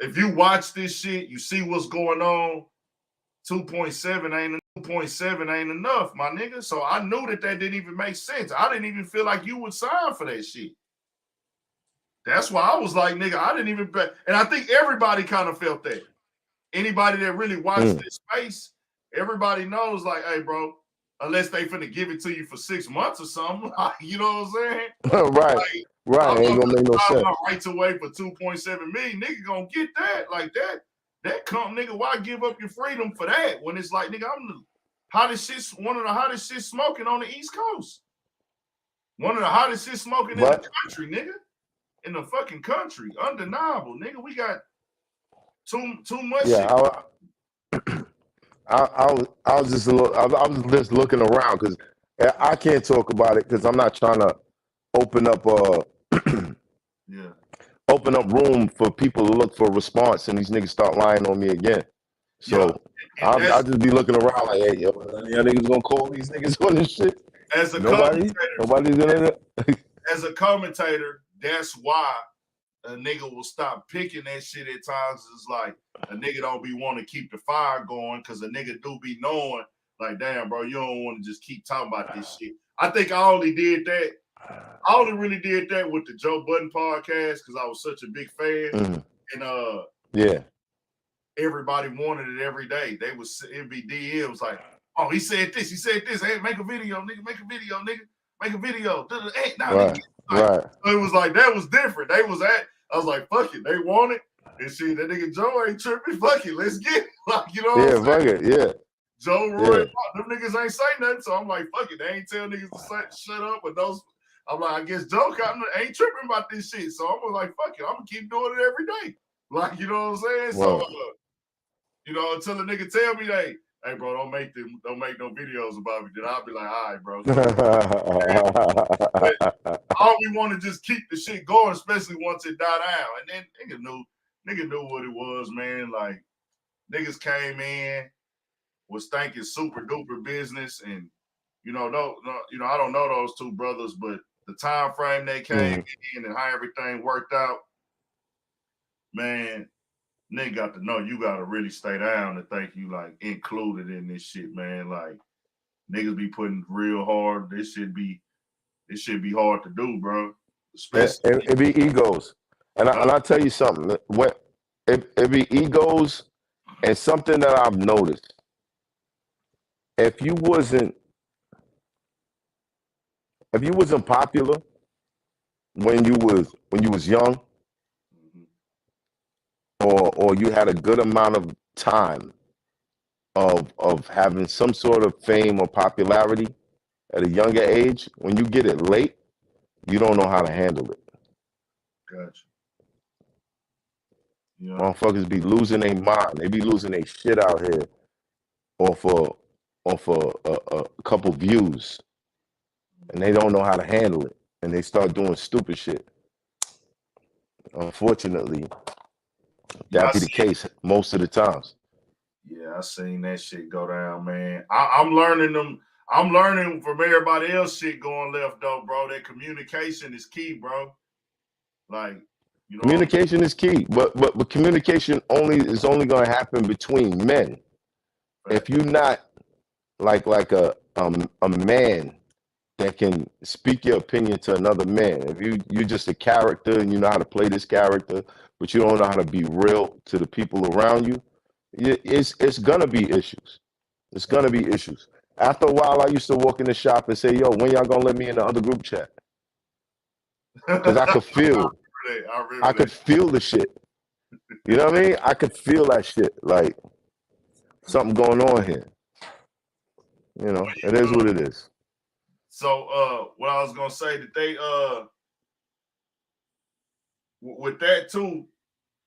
If you watch this shit, you see what's going on. 2.7 ain't enough, my nigga. So I knew that didn't even make sense. I didn't even feel like you would sign for that shit. That's why I was like, nigga, I didn't even bet. And I think everybody kind of felt that. anybody that really watched this space, everybody knows, like, hey, bro, unless they finna give it to you for 6 months or something, like, you know what I'm saying? Right, like, right. Ain't gonna make no sense. Right to wait for 2.7 million, nigga gonna get that. Like that come, nigga, why give up your freedom for that? When it's like, nigga, I'm the hottest shit, one of the hottest shit smoking on the East Coast. One of the hottest shit smoking in the country, nigga. In the fucking country. Undeniable, nigga. We got too much shit. I was just looking around because I can't talk about it because I'm not trying to open up open up room for people to look for a response and these niggas start lying on me again. So I'll just be looking around like, hey, yo, y'all niggas gonna call these niggas on this shit? As a nobody's gonna. As a commentator, that's why a nigga will stop picking that shit at times. It's like a nigga don't be want to keep the fire going because a nigga do be knowing, like, damn, bro, you don't want to just keep talking about this shit. I think I only did that. I only really did that with the Joe Budden podcast because I was such a big fan. And everybody wanted it every day. It'd be DMs like, oh, he said this. Hey, make a video, nigga. Make a video, nigga. Make a video. Hey, right. So it was like, that was different. I was like, fuck it. They want it. And shit, that nigga Joe ain't tripping. Fuck it. Let's get it. Like, you know what I'm saying? Fuck it. Yeah. Joe, Roy, them niggas ain't say nothing. So I'm like, fuck it. They ain't tell niggas to shut up. But I'm like, I guess Joe ain't tripping about this shit. So I'm like, fuck it. I'm going to keep doing it every day. Like, you know what I'm saying? So, you know, until a nigga tell me, hey, bro, don't make no videos about me. Then I'll be like, all right, bro. All we want to just keep the shit going, especially once it died down. And then nigga knew what it was, man. Like, niggas came in, was thinking super duper business, and you know, I don't know those two brothers, but the time frame they came in and how everything worked out, man. Nigga got to know you got to really stay down and think you like included in this shit, man. Like, niggas be putting real hard. This should be hard to do, bro. Especially it be egos, and I'll tell you something. It be egos, and something that I've noticed. If you wasn't popular when you was young, or you had a good amount of time of having some sort of fame or popularity at a younger age, when you get it late, you don't know how to handle it. Gotcha. Yeah. Motherfuckers be losing their mind. They be losing their shit out here off a couple views, and they don't know how to handle it, and they start doing stupid shit. Unfortunately, that be the case most of the times. Yeah, I seen that shit go down, man. I'm learning from everybody else shit going left though, bro. That communication is key, bro. Like, you know, communication is key, but communication is only going to happen between men. Right. If you're not like a man that can speak your opinion to another man, if you're just a character and you know how to play this character, but you don't know how to be real to the people around you, it's gonna be issues. It's gonna be issues. After a while, I used to walk in the shop and say, "Yo, when y'all gonna let me in the other group chat?" Because I could feel, I could feel the shit. You know what I mean? I could feel that shit. Like, something going on here. You know, it is what it is. So, what I was gonna say that they with that too.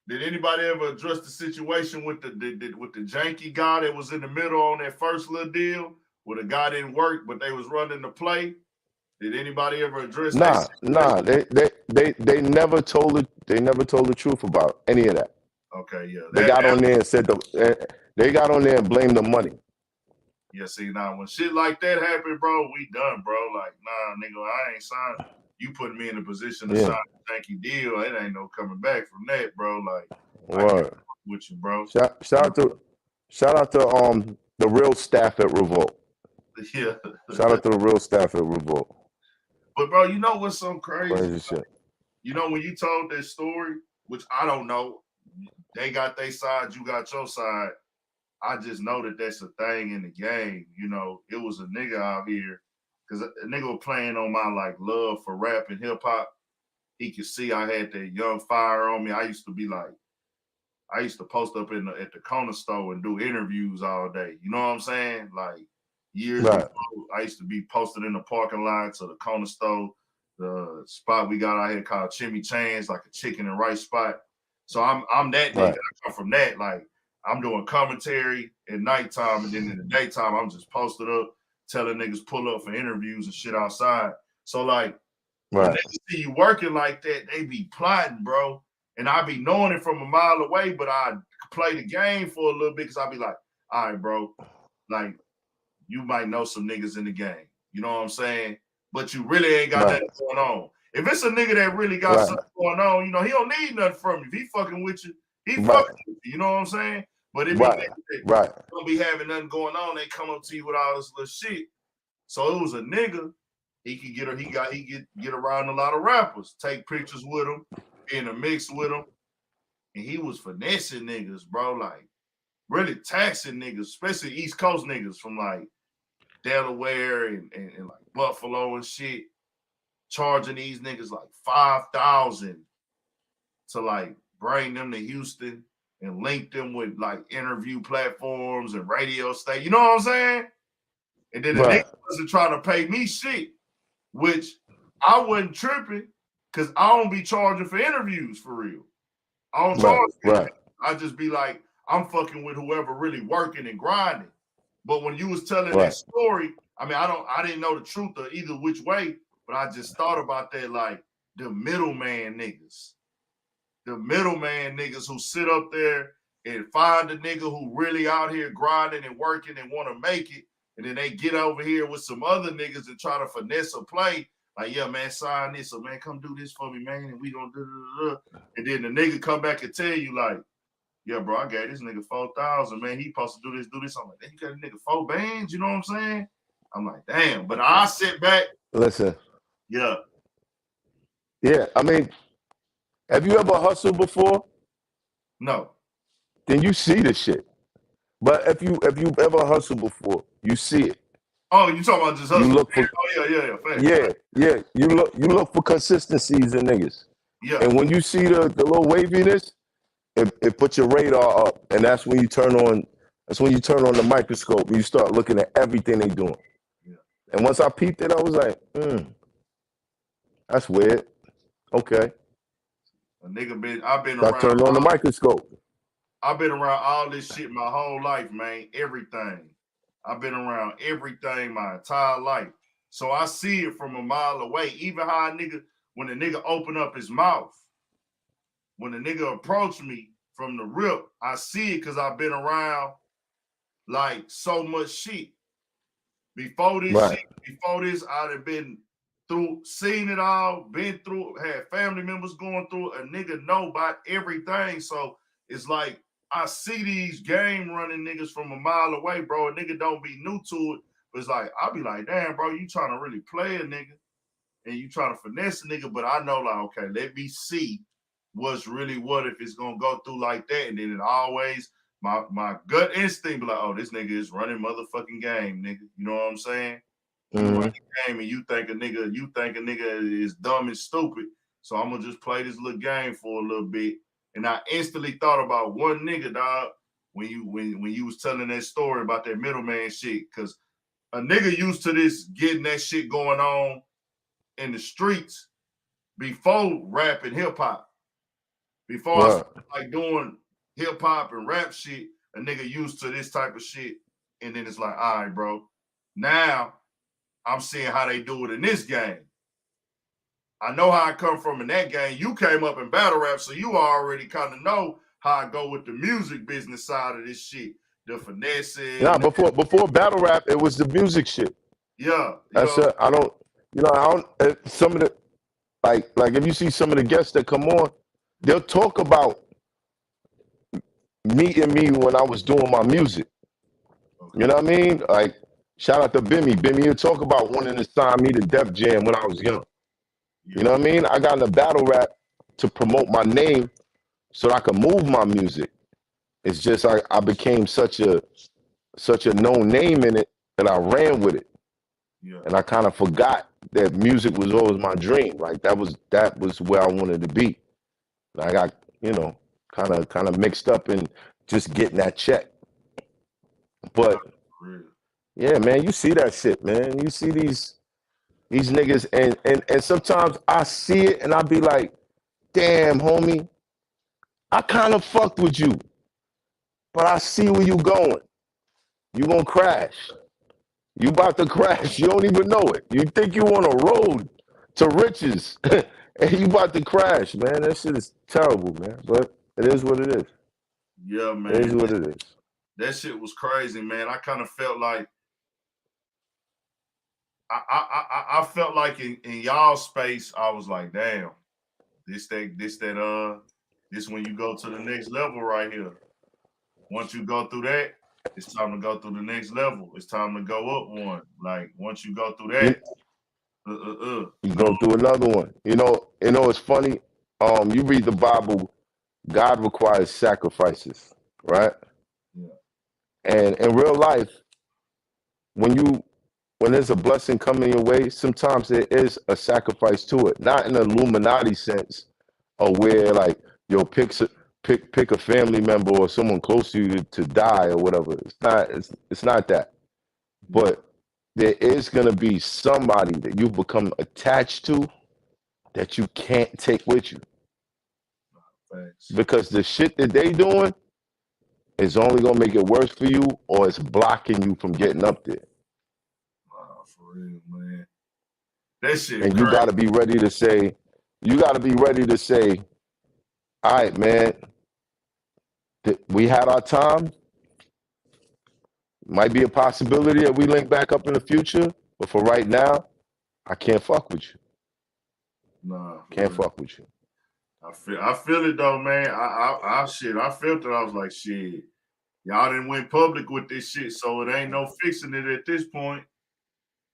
Did anybody ever address the situation with the janky guy that was in the middle on that first little deal where the guy didn't work but they was running the play? Did anybody ever address that? Nah. They never told it. They never told the truth about any of that. Okay, yeah. They got on there and said they got on there and blamed the money. Yeah, see, now when shit like that happen, bro, we done, bro. Like, nah, nigga, I ain't signed. You putting me in a position to sign a janky deal. It ain't no coming back from that, bro. Like, with you, bro. Shout out to the real staff at Revolt. Yeah. Shout out to the real staff at Revolt. But bro, you know what's so crazy? Crazy shit. You know when you told that story, which I don't know, they got their side, you got your side. I just know that that's a thing in the game. You know, it was a nigga out here because a nigga was playing on my like love for rap and hip hop. He could see I had that young fire on me. I used to post up at the corner store and do interviews all day. You know what I'm saying? Like years before, I used to be posted in the parking lot to the corner store, the spot we got out here called Chimmy Chan's, like a chicken and rice spot. So I'm that nigga. I come from that. Like I'm doing commentary at nighttime, and then in the daytime I'm just posted up telling niggas pull up for interviews and shit outside. So like when they see you working like that, they be plotting, bro. And I be knowing it from a mile away, but I play the game for a little bit because I be like, all right, bro, like you might know some niggas in the game. You know what I'm saying? But you really ain't got nothing going on. If it's a nigga that really got something going on, you know, he don't need nothing from you. If he fucking with you, he fucking with you. You know what I'm saying? But if he don't be having nothing going on, they come up to you with all this little shit. So it was a nigga, he get around a lot of rappers, take pictures with him, in a mix with him, and he was finessing niggas, bro, like really taxing niggas, especially East Coast niggas from like Delaware and like Buffalo and shit, charging these niggas like $5,000 to like bring them to Houston and link them with like interview platforms and radio stations. You know what I'm saying? And then the nigga wasn't trying to pay me shit, which I wasn't tripping because I don't be charging for interviews for real. I don't charge for it. I just be like, I'm fucking with whoever really working and grinding. But when you was telling that story, I mean, I didn't know the truth of either which way, but I just thought about that, like the middleman niggas. The middleman niggas who sit up there and find a nigga who really out here grinding and working and want to make it. And then they get over here with some other niggas and try to finesse a play. Like, yeah, man, sign this. So, man, come do this for me, man. And we gonna do. And then the nigga come back and tell you, like, yeah, bro, I gave this nigga 4,000, man. He supposed to do this. I'm like, damn, you got a nigga 4 bands? You know what I'm saying? I'm like, damn. But I sit back. Listen. Yeah. Yeah, I mean, have you ever hustled before? No. Then you see the shit. But if you ever hustled before, you see it. Oh, you talking about just hustling? You look for, yeah. You look for consistencies in niggas. Yeah. And when you see the little waviness, it puts your radar up, and that's when you turn on. That's when you turn on the microscope and you start looking at everything they doing. Yeah. And once I peeped it, I was like, that's weird. Okay. I've been around. I turned on the microscope. I've been around all this shit my whole life, man. Everything. I've been around everything my entire life. So I see it from a mile away. Even how when a nigga open up his mouth, when a nigga approach me from the rip, I see it because I've been around like so much shit. Before this I'd have been through, seen it all, been through, had family members going through. A nigga know about everything. So it's like, I see these game running niggas from a mile away, bro. A nigga don't be new to it. But it's like, I'll be like, damn, bro, you trying to really play a nigga and you trying to finesse a nigga. But I know, like, okay, let me see what's really what if it's going to go through like that. And then it always, my gut instinct be like, oh, this nigga is running motherfucking game, nigga. You know what I'm saying? You run the game and you think a nigga is dumb and stupid. So I'm going to just play this little game for a little bit. And I instantly thought about one nigga, dog, when you was telling that story about that middleman shit. Because a nigga used to this getting that shit going on in the streets before rap and hip hop. Before I started like doing hip hop and rap shit, a nigga used to this type of shit. And then it's like, all right, bro. Now I'm seeing how they do it in this game. I know how I come from in that game. You came up in battle rap, so you already kind of know how I go with the music business side of this shit. The finessing. Nah, before battle rap, it was the music shit. Yeah. I don't some of the like if you see some of the guests that come on, they'll talk about meeting me when I was doing my music. Okay. You know what I mean? Like, shout out to Bimmy. Bimmy will talk about wanting to sign me to Def Jam when I was young. You know what I mean? I got in the battle rap to promote my name so that I could move my music. It's just I became such a known name in it that I ran with it. Yeah. And I kind of forgot that music was always my dream. Like that was where I wanted to be. I got, you know, kind of mixed up in just getting that check. But yeah, man, you see that shit, man. You see these niggas, and sometimes I see it and I be like, damn, homie, I kind of fucked with you, but I see where you going. You gonna crash. You about to crash. You don't even know it. You think you on a road to riches, and you about to crash, man. That shit is terrible, man. But it is what it is. Yeah, man. It is what it is. That shit was crazy, man. I kind of felt like I felt like in y'all space, I was like, damn, this when you go to the next level right here. Once you go through that, it's time to go through the next level. It's time to go up one. Like once you go through that, you go through another one. You know, it's funny. You read the Bible, God requires sacrifices, right? Yeah. And in real life, when there's a blessing coming your way, sometimes there is a sacrifice to it. Not in an Illuminati sense, or where like pick a family member or someone close to you to die or whatever. It's not that. But there is gonna be somebody that you become attached to that you can't take with you. Thanks. Because the shit that they doing is only gonna make it worse for you, or it's blocking you from getting up there. Wow, for real, man. That shit. And you gotta be ready to say, all right, man, we had our time. Might be a possibility that we link back up in the future, but for right now, I can't fuck with you. Nah, can't fuck with you. I feel it though, man. I felt it. I was like, shit, y'all didn't went public with this shit, so it ain't no fixing it at this point.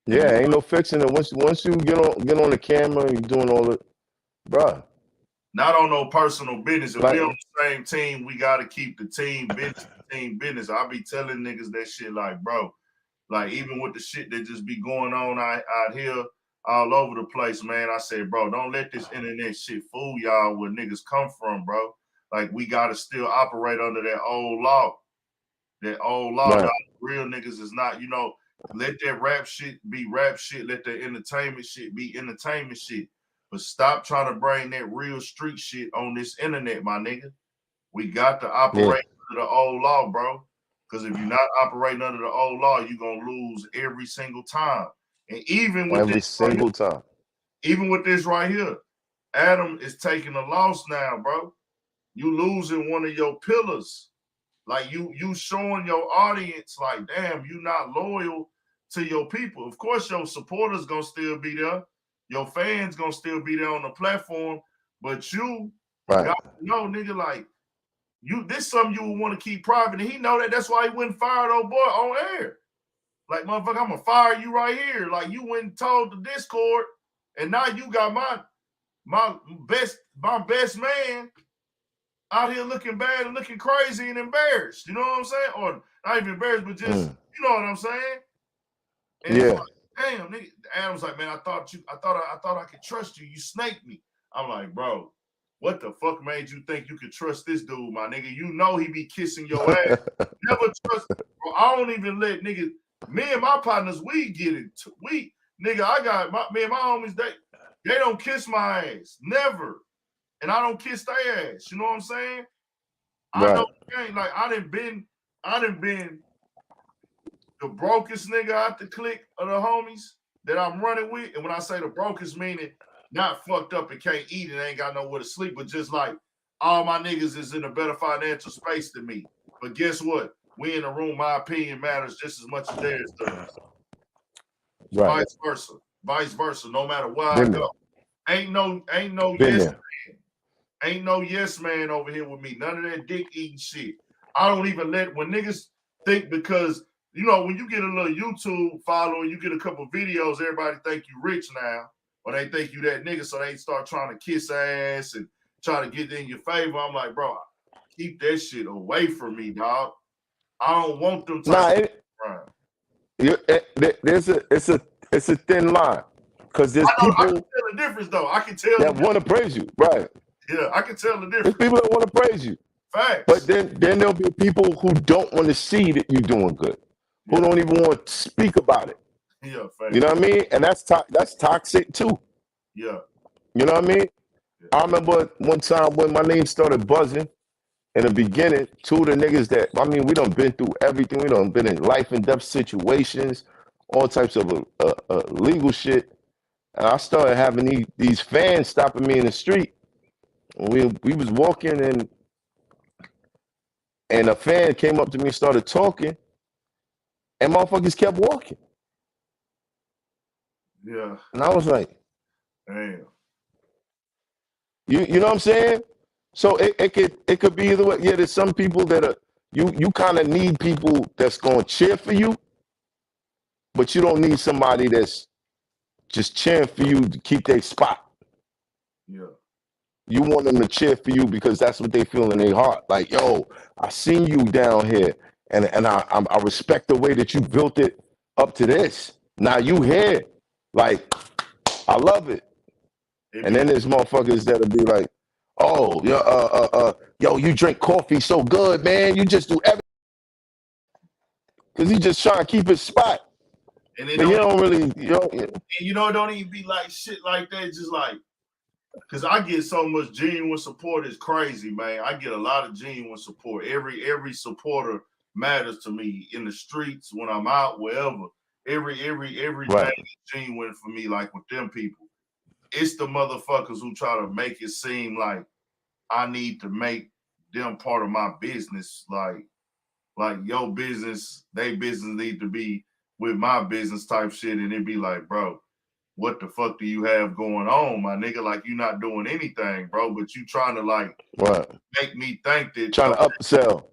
Yeah, ain't no fixing it. Once you get on the camera and you're doing all it, bruh. Not on no personal business. If we on the same team, we gotta keep the team business. I be telling niggas that shit like, bro, like even with the shit that just be going on out here all over the place, man. I said, bro, don't let this internet shit fool y'all where niggas come from, bro. Like we gotta still operate under that old law. That old law. Right. Real niggas is not, you know, let that rap shit be rap shit. Let the entertainment shit be entertainment shit. But stop trying to bring that real street shit on this internet, my nigga. We got to operate under the old law, bro. Because if you're not operating under the old law, you're gonna lose every single time. And even with every single time. Even with this right here, Adam is taking a loss now, bro. You losing one of your pillars. Like you showing your audience, like, damn, you not loyal to your people. Of course, your supporters gonna still be there. Your fans gonna still be there on the platform, but you got to know, nigga, like this something you would want to keep private. And he know that. That's why he went and fired old boy on air. Like, motherfucker, I'm gonna fire you right here. Like you went and told the Discord, and now you got my best man out here looking bad and looking crazy and embarrassed. You know what I'm saying? Or not even embarrassed, but just you know what I'm saying? And it's like, damn, nigga. Adam's like, man, I thought I could trust you. You snaked me. I'm like, bro, what the fuck made you think you could trust this dude, my nigga? You know he be kissing your ass. Never trust. Bro, I don't even let niggas. Me and my partners, we get it. Nigga, I got me and my homies. They don't kiss my ass. Never. And I don't kiss their ass. You know what I'm saying? I know like I done been the brokest nigga out the clique of the homies that I'm running with. And when I say the brokest, meaning not fucked up and can't eat and ain't got nowhere to sleep, but just like all my niggas is in a better financial space than me. But guess what? We in the room, my opinion matters just as much as theirs does. Right. Vice versa. No matter where I go. Ain't no yes man. Ain't no yes man over here with me. None of that dick eating shit. I don't even let when niggas think because you know when you get a little YouTube following, you get a couple videos, everybody think you rich now, or they think you that nigga, so they start trying to kiss ass and try to get in your favor. I'm like, bro, keep that shit away from me, dog. I don't want them type it's a thin line. Because there's people I can tell the difference though. I can tell that want to praise you, right? Yeah, I can tell the difference. There's people that want to praise you. Facts. But then there'll be people who don't want to see that you're doing good, who don't even want to speak about it. Yeah, facts. You know what I mean? And that's toxic too. Yeah. You know what I mean? Yeah. I remember one time when my name started buzzing in the beginning, two of the niggas that, I mean, we done been through everything. We done been in life and death situations, all types of legal shit. And I started having these fans stopping me in the street. We was walking and a fan came up to me and started talking, and motherfuckers kept walking. Yeah. And I was like, damn. You know what I'm saying? So it could be either way. Yeah, there's some people that are you kind of need people that's gonna cheer for you, but you don't need somebody that's just cheering for you to keep their spot. Yeah. You want them to cheer for you because that's what they feel in their heart. Like, yo, I seen you down here, and I respect the way that you built it up to this. Now you here, like, I love it. And then there's motherfuckers that'll be like, oh, yo, you drink coffee so good, man. You just do everything. Because he just trying to keep his spot. And but you don't really, and it don't even be like shit like that. Just like, because I get so much genuine support, it's crazy, man. I get a lot of genuine support. Every supporter matters to me in the streets, when I'm out, wherever. Every thing is genuine for me, like with them people. It's the motherfuckers who try to make it seem like I need to make them part of my business. Like your business, they business need to be with my business type shit. And it be like, bro, what the fuck do you have going on, my nigga? Like, you not doing anything, bro, but you trying to like make me think that trying to upsell.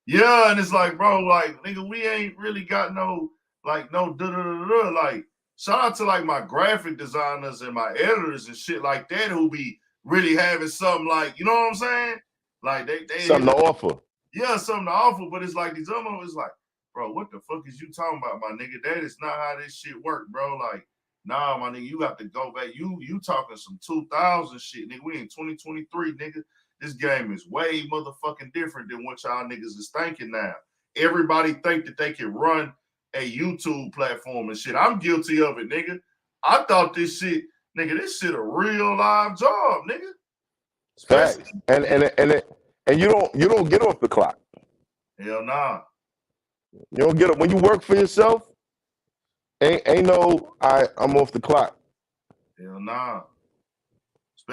Yeah, and it's like, bro, like, nigga, we ain't really got no like like, shout out to like my graphic designers and my editors and shit like that who be really having something like, you know what I'm saying? Like they something to offer. Yeah, something to offer, but it's like these other ones, it's like, bro, what the fuck is you talking about, my nigga? That is not how this shit work, bro. Like, nah, my nigga, you got to go back. You talking some 2000 shit, nigga. We in 2023, nigga. This game is way motherfucking different than what y'all niggas is thinking now. Everybody think that they can run a YouTube platform and shit. I'm guilty of it, nigga. I thought this shit, nigga, this shit a real live job, nigga. Facts. And you don't get off the clock. Hell nah. You don't get it when you work for yourself. Ain't no I'm off the clock. Hell nah.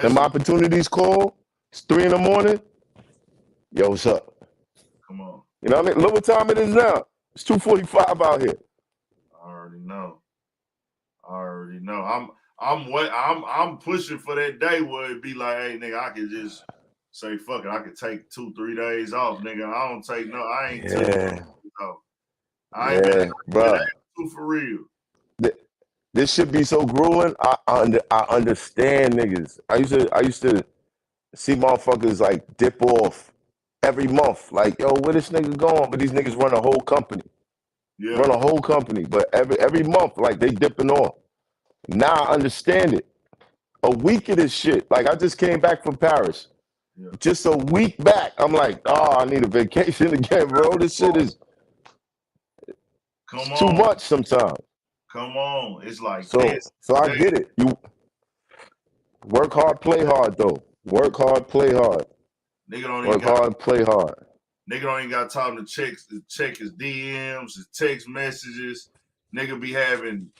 And my opportunities call. It's 3 a.m. Yo, what's up? Come on. You know what I mean? Look what time it is now. It's 2:45 out here. I already know. I'm pushing for that day where it be like, hey, nigga, I can just say fuck it. I could take 2-3 days off, nigga. I don't take no. I ain't taking off. I ain't been bro. For real. This should be so grueling. I understand niggas. I used to see motherfuckers like dip off every month. Like, yo, where this nigga going? But these niggas run a whole company. Yeah. Run a whole company. But every month, like, they dipping off. Now I understand it. A week of this shit. Like, I just came back from Paris. Yeah. Just a week back. I'm like, oh, I need a vacation again, bro. This shit is too much sometimes. Come on. It's like so I get it. You work hard, play hard, though. Work hard, play hard. Nigga don't work hard, play hard. Nigga don't even got time to check his DMs, his text messages. Nigga be having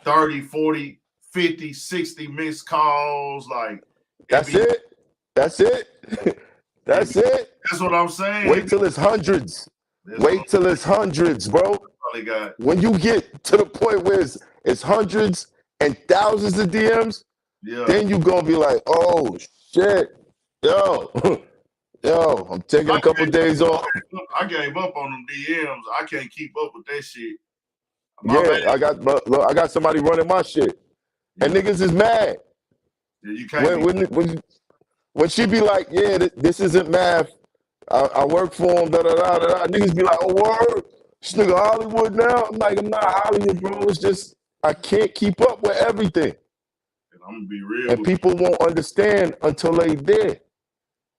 30, 40, 50, 60 missed calls. Like, That's it. That's it. That's it. That's what I'm saying. Wait till it's hundreds. Wait till it's hundreds, bro. When you get to the point where it's hundreds and thousands of DMs, then you gonna be like, oh shit, yo, I'm taking a couple days off. I gave up on them DMs. I can't keep up with that shit. I got somebody running my shit, and niggas is mad. Yeah, you can't. when she be like, yeah, this isn't math. I work for him, da da da da. Niggas be like, oh word, this nigga Hollywood now. I'm like, I'm not Hollywood, bro. It's just I can't keep up with everything. And I'm gonna be real. And people won't understand until they there.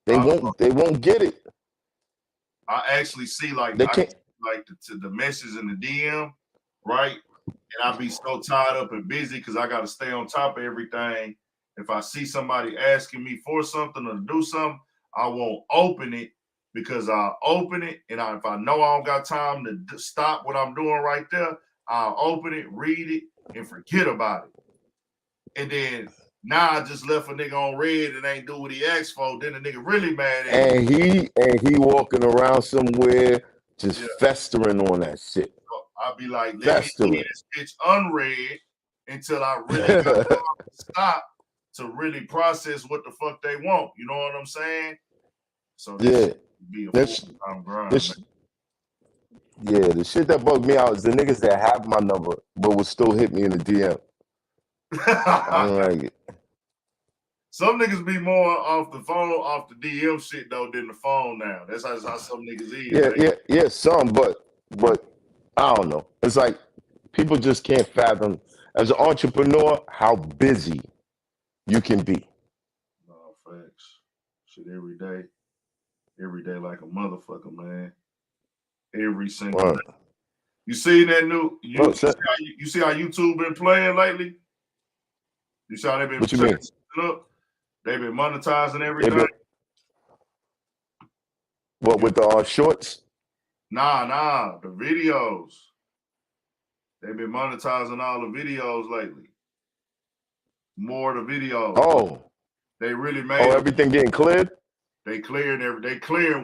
They won't get it. I actually see like they can't the message in the DM, right? And I be so tied up and busy because I got to stay on top of everything. If I see somebody asking me for something or to do something, I won't open it because I'll open it. And if I know I don't got time to stop what I'm doing right there, I'll open it, read it, and forget about it. And then now I just left a nigga on red and ain't do what he asked for. Then the nigga really mad at me. And he walking around somewhere just festering on that shit. So I'll be like, let me leave this bitch unread until I really got time to stop to really process what the fuck they want. You know what I'm saying? So be a full-time grind. The shit that bugged me out is the niggas that have my number but will still hit me in the DM. I don't like it. Some niggas be more off the phone, off the DM shit though than the phone now. That's how some niggas is. Yeah, some, but I don't know. It's like people just can't fathom as an entrepreneur how busy you can be. No, facts. Shit every day like a motherfucker, man. Every single day. You see that new? You see how YouTube been playing lately? You see how they been? What you mean? Up? They been monetizing everything. What with the shorts? Nah, the videos. They've been monetizing all the videos lately. More of the videos. Oh. They really made everything getting cleared? They cleared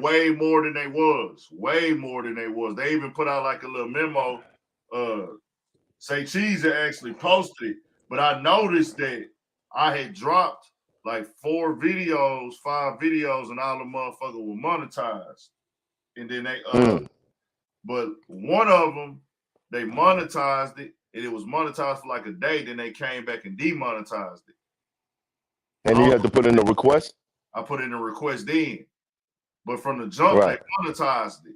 way more than they was. Way more than they was. They even put out like a little memo. Say Cheese had actually posted it, but I noticed that I had dropped like 5 videos, and all the motherfuckers were monetized. And then they but one of them, they monetized it, and it was monetized for like a day, then they came back and demonetized it. And you had to put in a request? I put in a request then. But from the jump, they monetized it.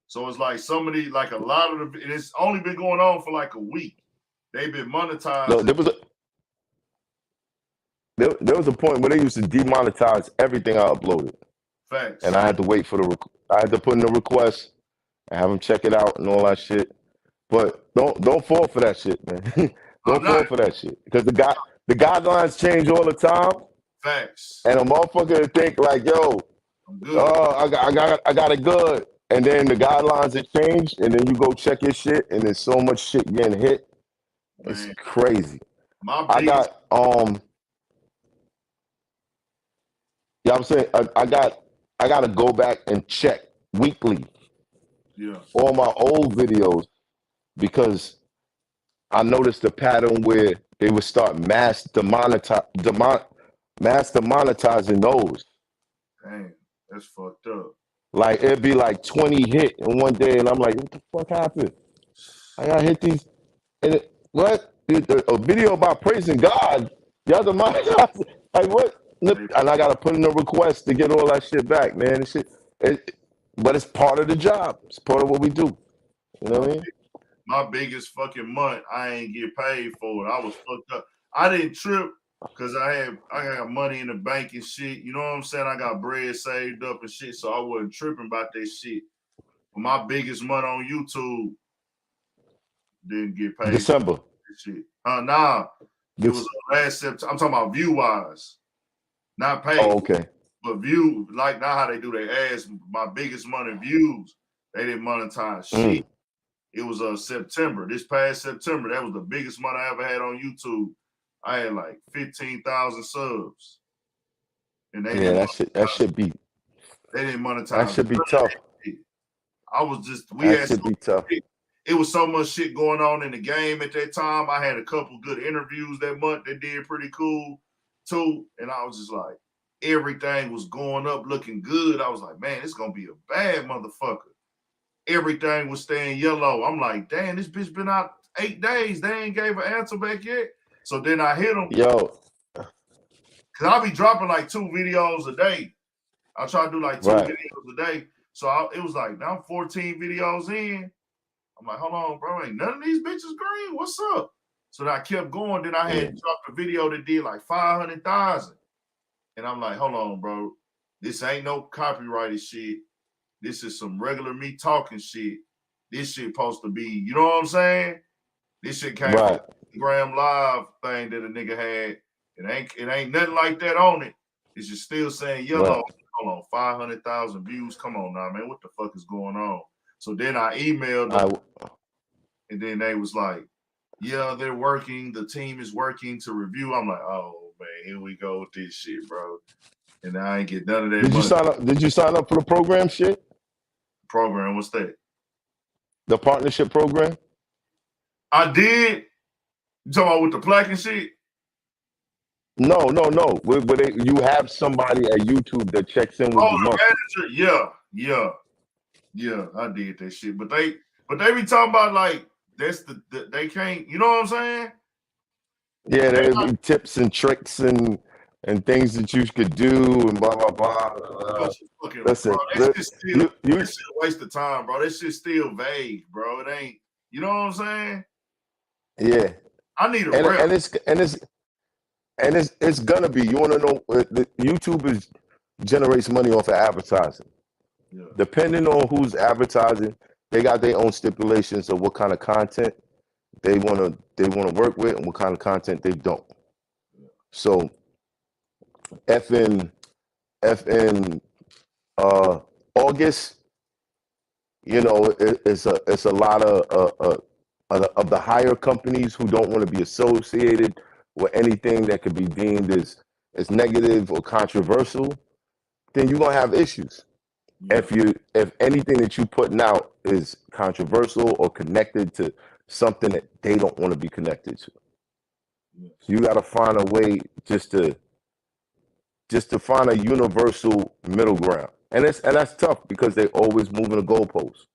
So it's like somebody, like a lot of the, and it's only been going on for like a week. They've been monetized. No, there was a point where they used to demonetize everything I uploaded. Facts. And I had to wait for I had to put in a request and have them check it out and all that shit. But don't fall for that shit, man. Don't fall for that shit. Because the guidelines change all the time. Facts. And a motherfucker think like, yo, I got it good. And then the guidelines have changed, and then you go check your shit, and there's so much shit getting hit. Man. It's crazy. I got I'm saying I got to go back and check weekly all my old videos because I noticed the pattern where they would start mass demonetizing those. Dang, that's fucked up. Like it'd be like 20 hit in one day, and I'm like, what the fuck happened? I got hit these. And a video about praising God. The other monetized. Like what? And I gotta put in a request to get all that shit back, man. But it's part of the job. It's part of what we do. You know what I mean? My biggest fucking month, I ain't get paid for it. I was fucked up. I didn't trip because I got money in the bank and shit. You know what I'm saying? I got bread saved up and shit, so I wasn't tripping about that shit. But my biggest month on YouTube didn't get paid. December. Shit. Nah. It was last September. I'm talking about view wise. Not paid. Oh, okay. But view, like not how they do their ads. My biggest month in views, they didn't monetize shit. It was September. This past September, that was the biggest month I ever had on YouTube. I had like 15,000 subs. And they that should be. They didn't monetize. That should be tough. I was just that should be tough. It was so much shit going on in the game at that time. I had a couple good interviews that month that did pretty cool too. And I was just like, everything was going up, looking good. I was like, man, it's gonna be a bad motherfucker. Everything was staying yellow. I'm like, damn, this bitch been out 8 days. They ain't gave an answer back yet. So then I hit them. Yo. Cause I'll be dropping like 2 videos a day. I try to do like 2 videos a day. So it was like, now I'm 14 videos in. I'm like, hold on, bro, ain't none of these bitches green. What's up? So I kept going. Then I had dropped a video that did like 500,000. And I'm like, hold on, bro. This ain't no copyrighted shit. This is some regular me talking shit. This shit supposed to be, you know what I'm saying? This shit came from Instagram Live thing that a nigga had. It ain't nothing like that on it. It's just still saying yellow. Hold on, 500,000 views. Come on now, man. What the fuck is going on? So then I emailed them, and then they was like, yeah, they're working. The team is working to review. I'm like, oh, man, here we go with this shit, bro. And I ain't get none of that money. Did you sign up for the program shit? Program, what's that? The partnership program? I did. You talking about with the plaque and shit? No. You have somebody at YouTube that checks in with you. Manager? Yeah, I did that shit. But they be talking about like that's they can't, you know what I'm saying? Yeah, there be tips and tricks and things that you could do and blah blah blah. Listen, bro, that's still that's a waste of time, bro. That shit's still vague, bro. It ain't, you know what I'm saying? Yeah. I need a rep. And it's gonna be. You want to know? YouTube generates money off of advertising. Yeah. Depending on who's advertising, they got their own stipulations of what kind of content they want to work with and what kind of content they don't. Yeah. So, FN August, you know, it's a lot of the higher companies who don't want to be associated with anything that could be deemed as negative or controversial, then you're gonna have issues. Yeah. If anything that you're putting out is controversial or connected to something that they don't want to be connected to. Yeah. So you gotta find a way just to find a universal middle ground. And that's tough because they're always moving the goalposts.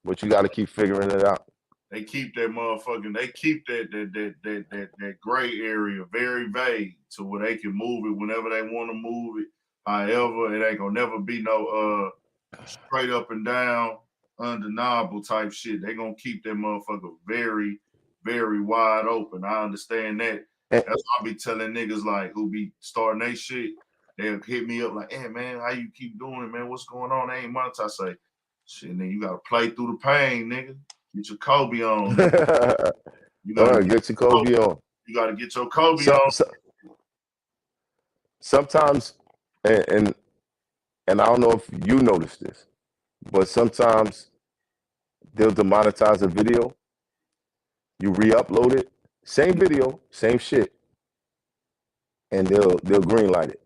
But you gotta keep figuring it out. They keep that motherfucking, they keep that gray area very vague to where they can move it whenever they want to move it. However, it ain't gonna never be no straight up and down, undeniable type shit. They gonna keep that motherfucker very, very wide open. I understand that. That's why I be telling niggas like who be starting they shit. They'll hit me up like, hey man, how you keep doing it, man? What's going on? They ain't monetized. I say, shit, nigga, you gotta play through the pain, nigga. Get your Kobe on. You gotta get your Kobe on. You gotta get your Kobe on. Sometimes, and I don't know if you notice this, but sometimes they'll demonetize a video. You re-upload it, same video, same shit, and they'll greenlight it.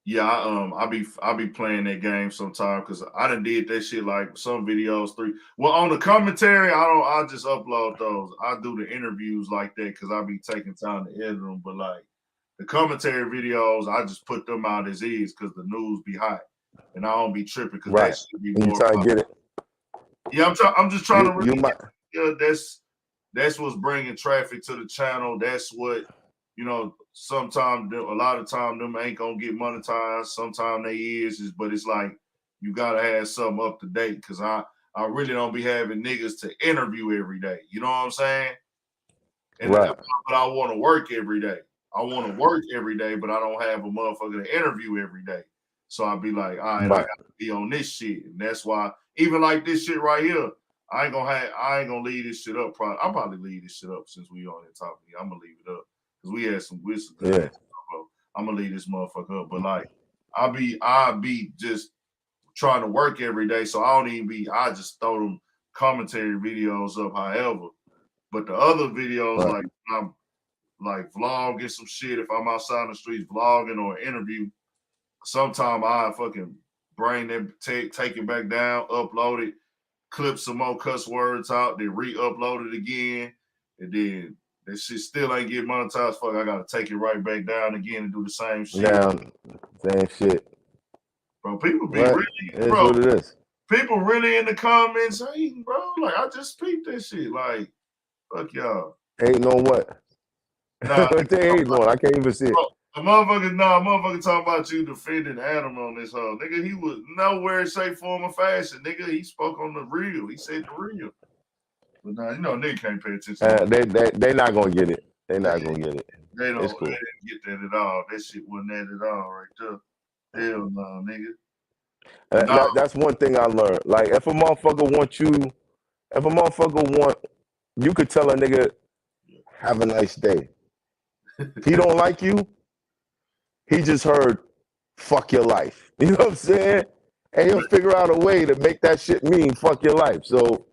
Yeah, I be playing that game sometimes because I done did that shit like some videos 3. Well, on the commentary, I just upload those. I do the interviews like that because I be taking time to edit them. But like the commentary videos, I just put them out as is because the news be hot, and I don't be tripping because that should be more. You try to get it. Yeah, I'm just trying to really. Yeah, that's what's bringing traffic to the channel. That's what. You know, sometimes, a lot of time, them ain't gonna get monetized. Sometimes they is, but it's like you gotta have something up to date because I really don't be having niggas to interview every day. You know what I'm saying? And but I want to work every day. I want to work every day, but I don't have a motherfucker to interview every day. So I'll be like, all right, I gotta be on this shit, and that's why even like this shit right here, I ain't gonna leave this shit up. I'll probably leave this shit up since we on here talking. I'm gonna leave it up. Cause we had some wisdom. Yeah. I'm gonna leave this motherfucker up. But like I'll be just trying to work every day. So I just throw them commentary videos up however. But the other videos, like I'm like vlogging some shit, if I'm outside in the streets vlogging or interview, sometime I fucking bring them, take it back down, upload it, clip some more cuss words out, then re-upload it again, and then that shit still ain't getting monetized. Fuck, I gotta take it right back down again and do the same shit. Yeah, same shit. Bro, people be really, bro. What it is. People really in the comments hating, bro. Like I just peeped that shit. Like, fuck y'all. Hating on what? Nah, they hating on. I can't even see it. A motherfucker talking about you defending Adam on this whole. Nigga, he was nowhere shape, form, or fashion. Nigga, he spoke on the real. He said the real. But now, nigga can't pay attention. They not gonna get it. They not gonna get it. They don't it's cool. They didn't get that at all. That shit wasn't that at all right there. Hell no, nigga. That's one thing I learned. Like, if a motherfucker you could tell a nigga, have a nice day. If he don't like you, he just heard, fuck your life. You know what I'm saying? And he'll figure out a way to make that shit mean fuck your life. So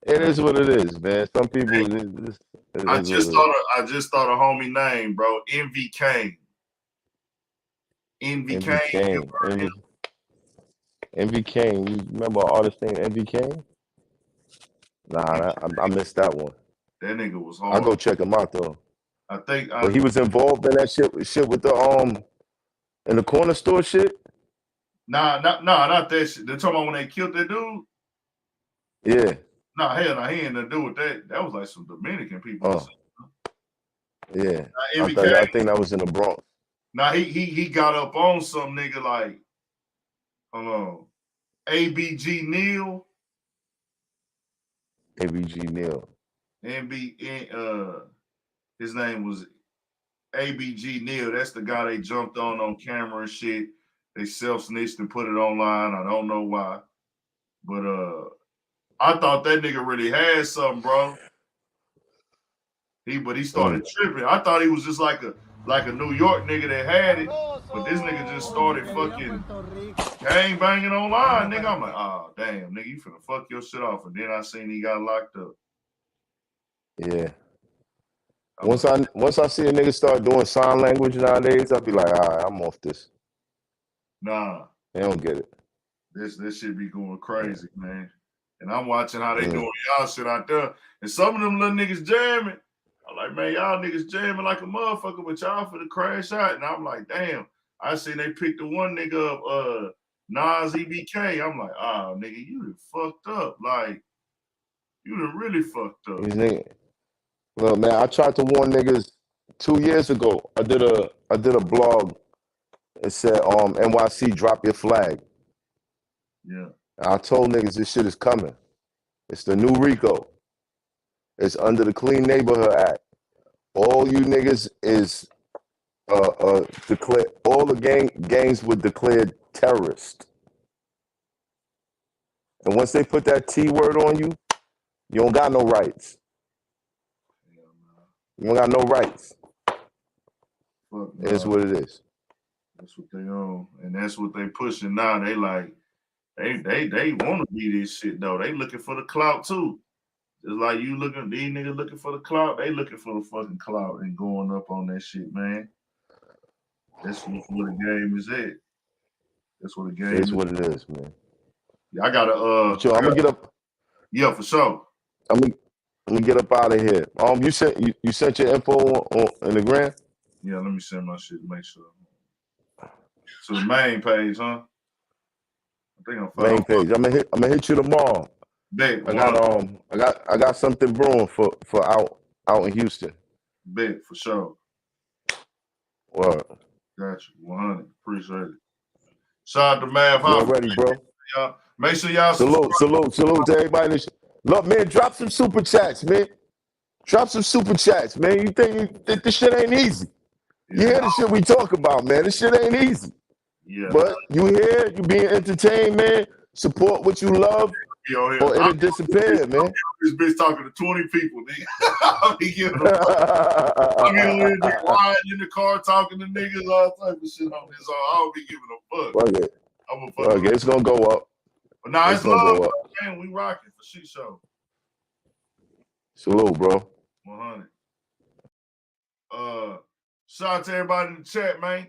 it is what it is, man. Some people. I just thought a homie name, bro. Envy Kane. Envy Kane. Envy Kane. You remember an artist named Envy Kane? Nah, I missed that one. That nigga was hard. I'll go check him out though. But he was involved in that shit with the in the corner store shit. Nah, not that shit. They're talking about when they killed that dude. Yeah. Nah, hell, he ain't nothing to do with that. That was like some Dominican people. Yeah. I think that was in the Bronx. Now he got up on some nigga like, hold on, ABG Neal. ABG Neal. His name was ABG Neal. That's the guy they jumped on camera and shit. They self-snitched and put it online. I don't know why. But I thought that nigga really had something, bro. He started tripping. I thought he was just like a New York nigga that had it. But this nigga just started fucking gang banging online, nigga. I'm like, oh damn, nigga, you finna fuck your shit off. And then I seen he got locked up. Yeah. Once I see a nigga start doing sign language nowadays, I'll be like, all right, I'm off this. Nah. They don't get it. This shit be going crazy, man. And I'm watching how they doing y'all shit out there. And some of them little niggas jamming. I'm like, man, y'all niggas jamming like a motherfucker, but y'all for the crash out. And I'm like, damn. I seen they picked the one nigga up, Nas EBK. I'm like, oh, nigga, you done fucked up. Like, you done really fucked up. Well, man, I tried to warn niggas 2 years ago. I did a blog. It said, NYC, drop your flag. Yeah. I told niggas this shit is coming. It's the new RICO. It's under the Clean Neighborhood Act. All you niggas is declared. All the gangs were declared terrorist. And once they put that T word on you, you don't got no rights. You don't got no rights. It's what it is. That's what they own, and that's what they pushing now. They like, they want to be this shit though. They looking for the clout too. Just like you looking, these niggas looking for the clout. They looking for the fucking clout and going up on that shit, man. That's what the game is at. That's what the game is. What it is, man. Yeah, I gotta I'm gonna get up. Yeah, for sure. I'm gonna get up out of here. You sent your info on the gram? Yeah, let me send my shit to make sure. To the main page, huh? I think I'm fine. Main page. I'm gonna hit you tomorrow. Bet. I got something brewing for out in Houston. Bet for sure. What? Got you. 100. Appreciate it. Shout out to Mav Hoffa. Already, bro. Y'all. Make sure y'all salute to everybody. Look, man, drop some super chats, man. Drop some super chats, man. You think this shit ain't easy? Yeah. You hear the shit we talk about, man. This shit ain't easy. Yeah. But you here, you being entertained, man. Support what you love, or it'll disappear, man. This bitch talking to 20 people, nigga. I'll be giving them I'm in the car talking to niggas, all type of shit on this. I don't be giving a fuck. Fuck it. Fuck it. It's gonna go up. But nah, it's love, man. We rocking for shit show. Salute, bro. 100. Shout out to everybody in the chat, man.